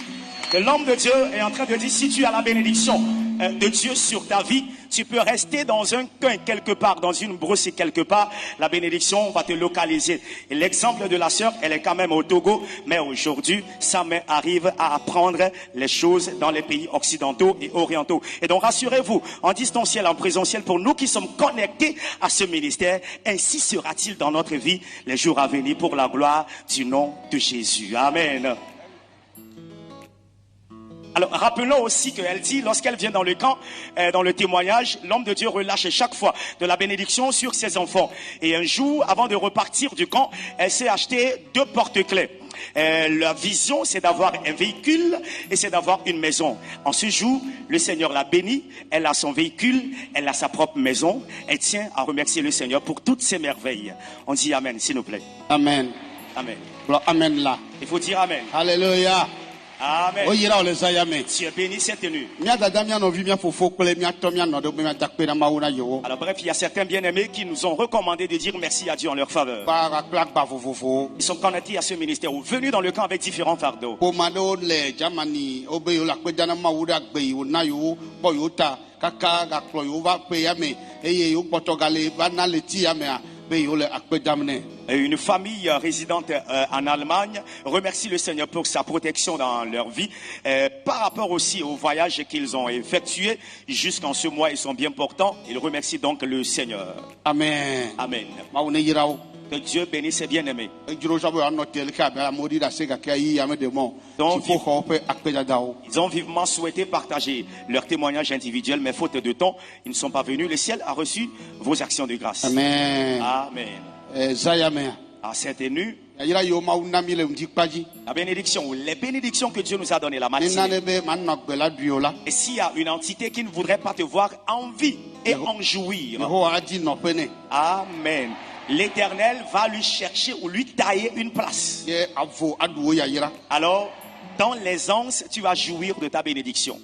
que l'homme de Dieu est en train de dire, si tu as la bénédiction de Dieu sur ta vie, tu peux rester dans un coin quelque part, dans une brousse quelque part, la bénédiction va te localiser. Et l'exemple de la sœur, elle est quand même au Togo, mais aujourd'hui, sa main arrive à apprendre les choses dans les pays occidentaux et orientaux. Et donc rassurez-vous, en distanciel, en présentiel, pour nous qui sommes connectés à ce ministère, ainsi sera-t-il dans notre vie les jours à venir pour la gloire du nom de Jésus. Amen. Alors, rappelons aussi qu'elle dit, lorsqu'elle vient dans le camp, dans le témoignage, l'homme de Dieu relâche chaque fois de la bénédiction sur ses enfants. Et un jour, avant de repartir du camp, elle s'est acheté 2 porte-clés. La vision, c'est d'avoir un véhicule et c'est d'avoir une maison. En ce jour, le Seigneur l'a bénie. Elle a son véhicule, elle a sa propre maison. Elle tient à remercier le Seigneur pour toutes ces merveilles. On dit Amen, s'il nous plaît. Amen. Amen. Amen là. Il faut dire Amen. Alléluia. Amen. Tu es béni cette nuit. Alors bref, il y a certains bien-aimés qui nous ont recommandé de dire merci à Dieu en leur faveur. Ils sont connectés à ce ministère ou venus dans le camp avec différents fardeaux. Une famille résidente en Allemagne remercie le Seigneur pour sa protection dans leur vie. Par rapport aussi au voyage qu'ils ont effectué jusqu'en ce mois, ils sont bien portants. Ils remercient donc le Seigneur. Amen. Amen. Que Dieu bénisse ses bien-aimés. Donc, ils ont vivement souhaité partager leur témoignage individuel, mais faute de temps, ils ne sont pas venus. Le ciel a reçu vos actions de grâce. Amen. Amen. À cette nuit, la bénédiction ou les bénédictions que Dieu nous a données la matinée. Et s'il y a une entité qui ne voudrait pas te voir en vie et en jouir, Amen. L'Éternel va lui chercher ou lui tailler une place. Alors, dans l'aisance, tu vas jouir de ta bénédiction.